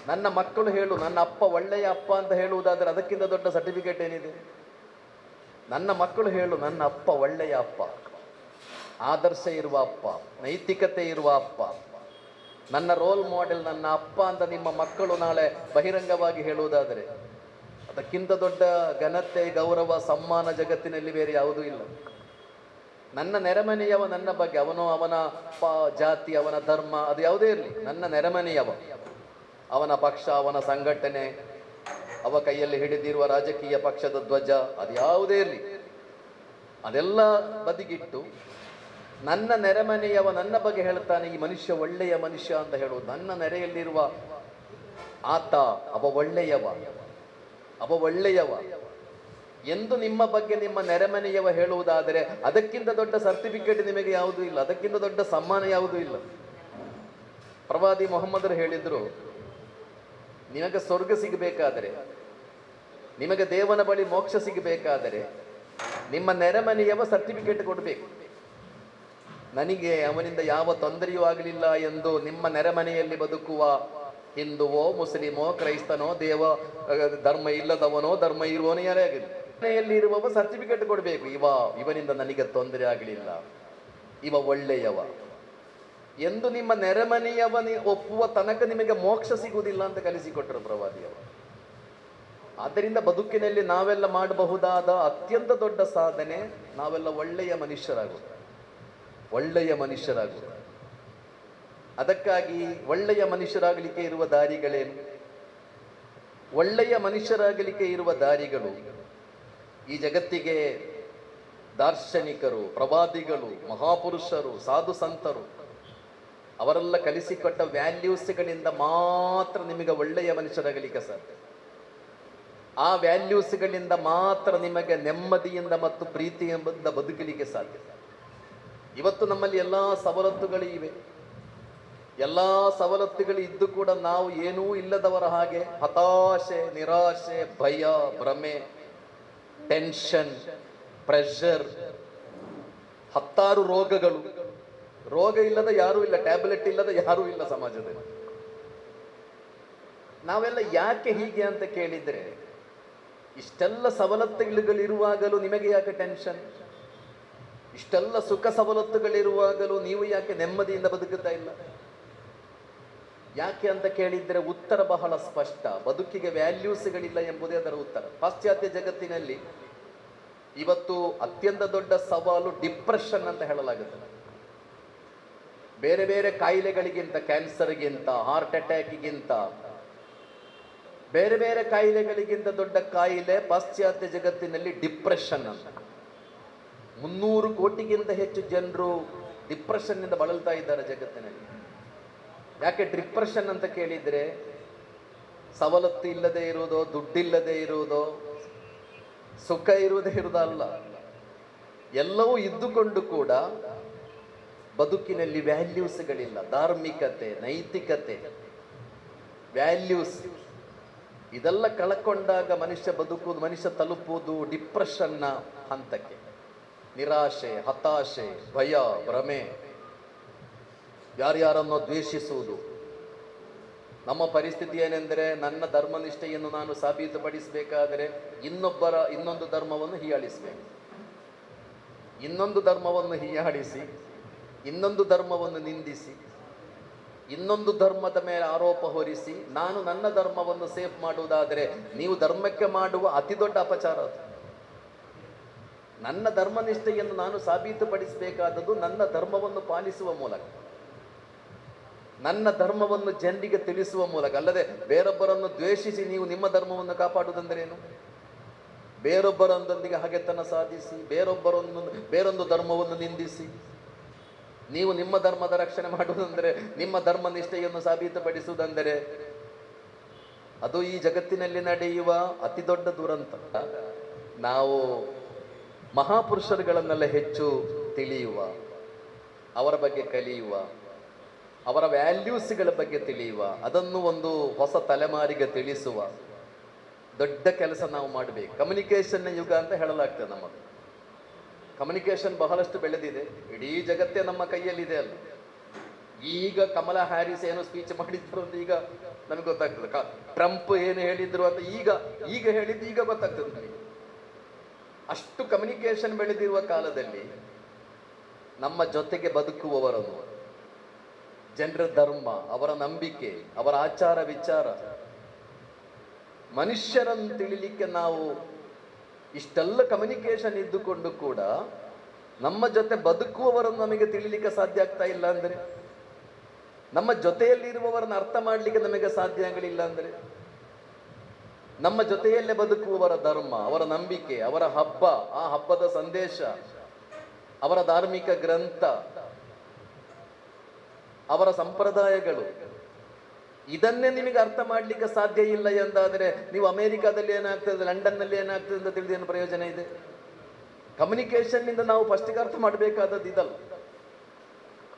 ನನ್ನ ಮಕ್ಕಳು ಹೇಳು, ನನ್ನ ಅಪ್ಪ ಒಳ್ಳೆಯ ಅಪ್ಪ ಅಂತ ಹೇಳುವುದಾದರೆ ಅದಕ್ಕಿಂತ ದೊಡ್ಡ ಸರ್ಟಿಫಿಕೇಟ್ ಏನಿದೆ? ನನ್ನ ಮಕ್ಕಳು ಹೇಳು, ನನ್ನ ಅಪ್ಪ ಒಳ್ಳೆಯ ಅಪ್ಪ, ಆದರ್ಶ ಇರುವ ಅಪ್ಪ, ನೈತಿಕತೆ ಇರುವ ಅಪ್ಪ, ನನ್ನ ರೋಲ್ ಮಾಡೆಲ್ ನನ್ನ ಅಪ್ಪ ಅಂತ ನಿಮ್ಮ ಮಕ್ಕಳು ನಾಳೆ ಬಹಿರಂಗವಾಗಿ ಹೇಳುವುದಾದರೆ ಅದಕ್ಕಿಂತ ದೊಡ್ಡ ಘನತೆ, ಗೌರವ, ಸಮ್ಮಾನ ಜಗತ್ತಿನಲ್ಲಿ ಬೇರೆ ಯಾವುದೂ ಇಲ್ಲ. ನನ್ನ ನೆರೆಮನೆಯವ ನನ್ನ ಬಗ್ಗೆ, ಅವನ ಜಾತಿ, ಅವನ ಧರ್ಮ, ಅದು ಯಾವುದೇ ಇರಲಿ, ನನ್ನ ನೆರೆಮನೆಯವ, ಅವನ ಪಕ್ಷ, ಅವನ ಸಂಘಟನೆ, ಅವ ಕೈಯಲ್ಲಿ ಹಿಡಿದಿರುವ ರಾಜಕೀಯ ಪಕ್ಷದ ಧ್ವಜ ಅದ್ಯಾವುದೇ ಇರಲಿ, ಅದೆಲ್ಲ ಬದಿಗಿಟ್ಟು ನನ್ನ ನೆರೆಮನೆಯವ ನನ್ನ ಬಗ್ಗೆ ಹೇಳ್ತಾನೆ, ಈ ಮನುಷ್ಯ ಒಳ್ಳೆಯ ಮನುಷ್ಯ ಅಂತ ಹೇಳುವುದು. ನನ್ನ ನೆರೆಯಲ್ಲಿರುವ ಆತ ಅವ ಒಳ್ಳೆಯವ, ಅವ ಒಳ್ಳೆಯವ ಎಂದು ನಿಮ್ಮ ಬಗ್ಗೆ ನಿಮ್ಮ ನೆರೆಮನೆಯವ ಹೇಳುವುದಾದರೆ ಅದಕ್ಕಿಂತ ದೊಡ್ಡ ಸರ್ಟಿಫಿಕೇಟ್ ನಿಮಗೆ ಯಾವುದೂ ಇಲ್ಲ, ಅದಕ್ಕಿಂತ ದೊಡ್ಡ ಸಮ್ಮಾನ ಯಾವುದೂ ಇಲ್ಲ. ಪ್ರವಾದಿ ಮೊಹಮ್ಮದರು ಹೇಳಿದ್ರು, ನಿಮಗೆ ಸ್ವರ್ಗ ಸಿಗಬೇಕಾದರೆ, ನಿಮಗೆ ದೇವನ ಬಳಿ ಮೋಕ್ಷ ಸಿಗಬೇಕಾದರೆ ನಿಮ್ಮ ನೆರೆಮನೆಯವ ಸರ್ಟಿಫಿಕೇಟ್ ಕೊಡಬೇಕು. ನನಗೆ ಅವನಿಂದ ಯಾವ ತೊಂದರೆಯೂ ಆಗಲಿಲ್ಲ ಎಂದು ನಿಮ್ಮ ನೆರೆಮನೆಯಲ್ಲಿ ಬದುಕುವ ಹಿಂದುವೋ ಮುಸ್ಲಿಮೋ ಕ್ರೈಸ್ತನೋ ಧರ್ಮ ಇಲ್ಲದವನೋ ಧರ್ಮ ಇರುವವನೋ ಯಾರೇ ಆಗಲಿ, ಮನೆಯಲ್ಲಿ ಇರುವವ ಸರ್ಟಿಫಿಕೇಟ್ ಕೊಡಬೇಕು. ಇವನಿಂದ ನನಗೆ ತೊಂದರೆ ಆಗಲಿಲ್ಲ, ಇವ ಒಳ್ಳೆಯವ ಎಂದು ನಿಮ್ಮ ನೆರೆಮನೆಯವ ಒಪ್ಪುವ ತನಕ ನಿಮಗೆ ಮೋಕ್ಷ ಸಿಗುವುದಿಲ್ಲ ಅಂತ ಕಲಿಸಿಕೊಟ್ಟರು ಪ್ರವಾದಿಯವರು. ಆದ್ದರಿಂದ ಬದುಕಿನಲ್ಲಿ ನಾವೆಲ್ಲ ಮಾಡಬಹುದಾದ ಅತ್ಯಂತ ದೊಡ್ಡ ಸಾಧನೆ, ನಾವೆಲ್ಲ ಒಳ್ಳೆಯ ಮನುಷ್ಯರಾಗುವುದು, ಒಳ್ಳೆಯ ಮನುಷ್ಯರಾಗುವುದು. ಅದಕ್ಕಾಗಿ ಒಳ್ಳೆಯ ಮನುಷ್ಯರಾಗಲಿಕ್ಕೆ ಇರುವ ದಾರಿಗಳೇನು? ಒಳ್ಳೆಯ ಮನುಷ್ಯರಾಗಲಿಕ್ಕೆ ಇರುವ ದಾರಿಗಳು ಈ ಜಗತ್ತಿಗೆ ದಾರ್ಶನಿಕರು, ಪ್ರವಾದಿಗಳು, ಮಹಾಪುರುಷರು, ಸಾಧು ಸಂತರು ಅವರೆಲ್ಲ ಕಲಿಸಿಕೊಟ್ಟ ವ್ಯಾಲ್ಯೂಸ್ಗಳಿಂದ ಮಾತ್ರ ನಿಮಗೆ ಒಳ್ಳೆಯ ಮನುಷ್ಯರಾಗಲಿಕ್ಕೆ ಸಾಧ್ಯ. ಆ ವ್ಯಾಲ್ಯೂಸ್ಗಳಿಂದ ಮಾತ್ರ ನಿಮಗೆ ನೆಮ್ಮದಿಯಿಂದ ಮತ್ತು ಪ್ರೀತಿಯಿಂದ ಬದುಕಲಿಕ್ಕೆ ಸಾಧ್ಯ. ಇವತ್ತು ನಮ್ಮಲ್ಲಿ ಎಲ್ಲ ಸವಲತ್ತುಗಳು ಇವೆ, ಎಲ್ಲ ಸವಲತ್ತುಗಳು ಇದ್ದು ಕೂಡ ನಾವು ಏನೂ ಇಲ್ಲದವರ ಹಾಗೆ ಹತಾಶೆ, ನಿರಾಶೆ, ಭಯ, ಭ್ರಮೆ, ಟೆನ್ಷನ್, ಪ್ರೆಷರ್, 10 ರೋಗಗಳು. ರೋಗ ಇಲ್ಲದ ಯಾರೂ ಇಲ್ಲ, ಟ್ಯಾಬ್ಲೆಟ್ ಇಲ್ಲದ ಯಾರೂ ಇಲ್ಲ ಸಮಾಜದಲ್ಲಿ. ನಾವೆಲ್ಲ ಯಾಕೆ ಹೀಗೆ ಅಂತ ಕೇಳಿದ್ರೆ, ಇಷ್ಟೆಲ್ಲ ಸವಲತ್ತುಗಳಿರುವಾಗಲೂ ನಿಮಗೆ ಯಾಕೆ ಟೆನ್ಷನ್? ಇಷ್ಟೆಲ್ಲ ಸುಖ ಸವಲತ್ತುಗಳಿರುವಾಗಲೂ ನೀವು ಯಾಕೆ ನೆಮ್ಮದಿಯಿಂದ ಬದುಕುತ್ತಾ ಇಲ್ಲ? ಯಾಕೆ ಅಂತ ಕೇಳಿದ್ರೆ ಉತ್ತರ ಬಹಳ ಸ್ಪಷ್ಟ. ಬದುಕಿಗೆ ವ್ಯಾಲ್ಯೂಸ್ಗಳಿಲ್ಲ ಎಂಬುದೇ ಅದರ ಉತ್ತರ. ಪಾಶ್ಚಾತ್ಯ ಜಗತ್ತಿನಲ್ಲಿ ಇವತ್ತು ಅತ್ಯಂತ ದೊಡ್ಡ ಸವಾಲು ಡಿಪ್ರೆಷನ್ ಅಂತ ಹೇಳಲಾಗುತ್ತದೆ. ಬೇರೆ ಬೇರೆ ಕಾಯಿಲೆಗಳಿಗಿಂತ, ಕ್ಯಾನ್ಸರ್ಗಿಂತ, ಹಾರ್ಟ್ ಅಟ್ಯಾಕ್ಗಿಂತ, ಬೇರೆ ಬೇರೆ ಕಾಯಿಲೆಗಳಿಗಿಂತ ದೊಡ್ಡ ಕಾಯಿಲೆ ಪಾಶ್ಚಾತ್ಯ ಜಗತ್ತಿನಲ್ಲಿ ಡಿಪ್ರೆಷನ್ ಅಂತ. 300 ಕೋಟಿಗಿಂತ ಹೆಚ್ಚು ಜನರು ಡಿಪ್ರೆಷನ್ನಿಂದ ಬಳಲ್ತಾ ಇದ್ದಾರೆ ಜಗತ್ತಿನಲ್ಲಿ. ಯಾಕೆ ಡಿಪ್ರೆಷನ್ ಅಂತ ಕೇಳಿದರೆ, ಸವಲತ್ತು ಇಲ್ಲದೆ ಇರುವುದೋ, ದುಡ್ಡಿಲ್ಲದೆ ಇರುವುದೋ, ಸುಖ ಇರುವುದಲ್ಲ, ಎಲ್ಲವೂ ಇದ್ದುಕೊಂಡು ಕೂಡ ಬದುಕಿನಲ್ಲಿ ವ್ಯಾಲ್ಯೂಸ್ಗಳಿಲ್ಲ. ಧಾರ್ಮಿಕತೆ, ನೈತಿಕತೆ, ವ್ಯಾಲ್ಯೂಸ್ ಇದೆಲ್ಲ ಕಳ್ಕೊಂಡಾಗ ಮನುಷ್ಯ ತಲುಪುವುದು ಡಿಪ್ರೆಷನ್ನ ಹಂತಕ್ಕೆ. ನಿರಾಶೆ, ಹತಾಶೆ, ಭಯ, ಭ್ರಮೆ, ಯಾರ್ಯಾರನ್ನೋ ದ್ವೇಷಿಸುವುದು. ನಮ್ಮ ಪರಿಸ್ಥಿತಿ ಏನೆಂದರೆ, ನನ್ನ ಧರ್ಮನಿಷ್ಠೆಯನ್ನು ನಾನು ಸಾಬೀತುಪಡಿಸಬೇಕಾದರೆ ಇನ್ನೊಂದು ಧರ್ಮವನ್ನು ಹೀಯಾಳಿಸಬೇಕು. ಇನ್ನೊಂದು ಧರ್ಮವನ್ನು ಹೀಯಾಳಿಸಿ, ಇನ್ನೊಂದು ಧರ್ಮವನ್ನು ನಿಂದಿಸಿ, ಇನ್ನೊಂದು ಧರ್ಮದ ಮೇಲೆ ಆರೋಪ ಹೊರಿಸಿ ನಾನು ನನ್ನ ಧರ್ಮವನ್ನು ಸೇಫ್ ಮಾಡುವುದಾದರೆ ನೀವು ಧರ್ಮಕ್ಕೆ ಮಾಡುವ ಅತಿ ದೊಡ್ಡ ಅಪಚಾರ ಅದು. ನನ್ನ ಧರ್ಮನಿಷ್ಠೆಯನ್ನು ನಾನು ಸಾಬೀತುಪಡಿಸಬೇಕಾದದ್ದು ನನ್ನ ಧರ್ಮವನ್ನು ಪಾಲಿಸುವ ಮೂಲಕ, ನನ್ನ ಧರ್ಮವನ್ನು ಜನರಿಗೆ ತಿಳಿಸುವ ಮೂಲಕ, ಅಲ್ಲದೆ ಬೇರೊಬ್ಬರನ್ನು ದ್ವೇಷಿಸಿ ನೀವು ನಿಮ್ಮ ಧರ್ಮವನ್ನು ಕಾಪಾಡುವುದೆಂದರೇನು? ಬೇರೊಬ್ಬರೊಂದಿಗೆ ಹಗೆತನ ಸಾಧಿಸಿ, ಬೇರೊಂದು ಧರ್ಮವನ್ನು ನಿಂದಿಸಿ ನೀವು ನಿಮ್ಮ ಧರ್ಮದ ರಕ್ಷಣೆ ಮಾಡುವುದೆಂದರೆ, ನಿಮ್ಮ ಧರ್ಮ ನಿಷ್ಠೆಯನ್ನು ಸಾಬೀತುಪಡಿಸುವುದೆಂದರೆ, ಅದು ಈ ಜಗತ್ತಿನಲ್ಲಿ ನಡೆಯುವ ಅತಿ ದೊಡ್ಡ ದುರಂತ. ನಾವು ಮಹಾಪುರುಷರುಗಳನ್ನೆಲ್ಲ ಹೆಚ್ಚು ತಿಳಿಯುವ, ಅವರ ಬಗ್ಗೆ ಕಲಿಯುವ, ಅವರ ವ್ಯಾಲ್ಯೂಸ್ಗಳ ಬಗ್ಗೆ ತಿಳಿಯುವ, ಅದನ್ನು ಒಂದು ಹೊಸ ತಲೆಮಾರಿಗೆ ತಿಳಿಸುವ ದೊಡ್ಡ ಕೆಲಸ ನಾವು ಮಾಡಬೇಕು. ಕಮ್ಯುನಿಕೇಷನ್ನ ಯುಗ ಅಂತ ಹೇಳಲಾಗ್ತದೆ. ನಮ್ಮದು ಕಮ್ಯುನಿಕೇಷನ್ ಬಹಳಷ್ಟು ಬೆಳೆದಿದೆ, ಇಡೀ ಜಗತ್ತೇ ನಮ್ಮ ಕೈಯಲ್ಲಿದೆ ಅಲ್ಲ. ಈಗ ಕಮಲಾ ಹ್ಯಾರಿಸ್ ಏನು ಸ್ಪೀಚ್ ಮಾಡಿದ್ರು ಅಂತ ಈಗ ನಮಗೆ ಗೊತ್ತಾಗ್ತದೆ. ಟ್ರಂಪ್ ಏನು ಹೇಳಿದ್ರು ಅಂತ ಈಗ ಹೇಳಿದ್ದು ಈಗ ಗೊತ್ತಾಗ್ತದೆ ನನಗೆ. ಅಷ್ಟು ಕಮ್ಯುನಿಕೇಷನ್ ಬೆಳೆದಿರುವ ಕಾಲದಲ್ಲಿ ನಮ್ಮ ಜೊತೆಗೆ ಬದುಕುವವರನ್ನು, ಜನರ ಧರ್ಮ, ಅವರ ನಂಬಿಕೆ, ಅವರ ಆಚಾರ ವಿಚಾರ, ಮನುಷ್ಯರನ್ನು ತಿಳಿಲಿಕ್ಕೆ ನಾವು ಇಷ್ಟೆಲ್ಲ ಕಮ್ಯುನಿಕೇಷನ್ ಇದ್ದುಕೊಂಡು ಕೂಡ ನಮ್ಮ ಜೊತೆ ಬದುಕುವವರನ್ನು ನಮಗೆ ತಿಳಿಲಿಕ್ಕೆ ಸಾಧ್ಯ ಆಗ್ತಾ ಇಲ್ಲ ಅಂದರೆ, ನಮ್ಮ ಜೊತೆಯಲ್ಲಿರುವವರನ್ನು ಅರ್ಥ ಮಾಡಲಿಕ್ಕೆ ನಮಗೆ ಸಾಧ್ಯ ಆಗಲಿಲ್ಲ ಅಂದರೆ, ನಮ್ಮ ಜೊತೆಯಲ್ಲೇ ಬದುಕುವವರ ಧರ್ಮ, ಅವರ ನಂಬಿಕೆ, ಅವರ ಹಬ್ಬ, ಆ ಹಬ್ಬದ ಸಂದೇಶ, ಅವರ ಧಾರ್ಮಿಕ ಗ್ರಂಥ, ಅವರ ಸಂಪ್ರದಾಯಗಳು, ಇದನ್ನೇ ನಿಮಗೆ ಅರ್ಥ ಮಾಡ್ಲಿಕ್ಕೆ ಸಾಧ್ಯ ಇಲ್ಲ ಎಂದಾದರೆ ನೀವು ಅಮೆರಿಕಾದಲ್ಲಿ ಏನಾಗ್ತದೆ, ಲಂಡನ್ನಲ್ಲಿ ಏನಾಗ್ತದೆ ಅಂತ ತಿಳಿದು ಏನು ಪ್ರಯೋಜನ ಇದೆ? ಕಮ್ಯುನಿಕೇಶನ್ ನಿಂದ ನಾವು ಫಸ್ಟಿಗೆ ಅರ್ಥ ಮಾಡಬೇಕಾದದ್ದು ಇದಲ್ಲ.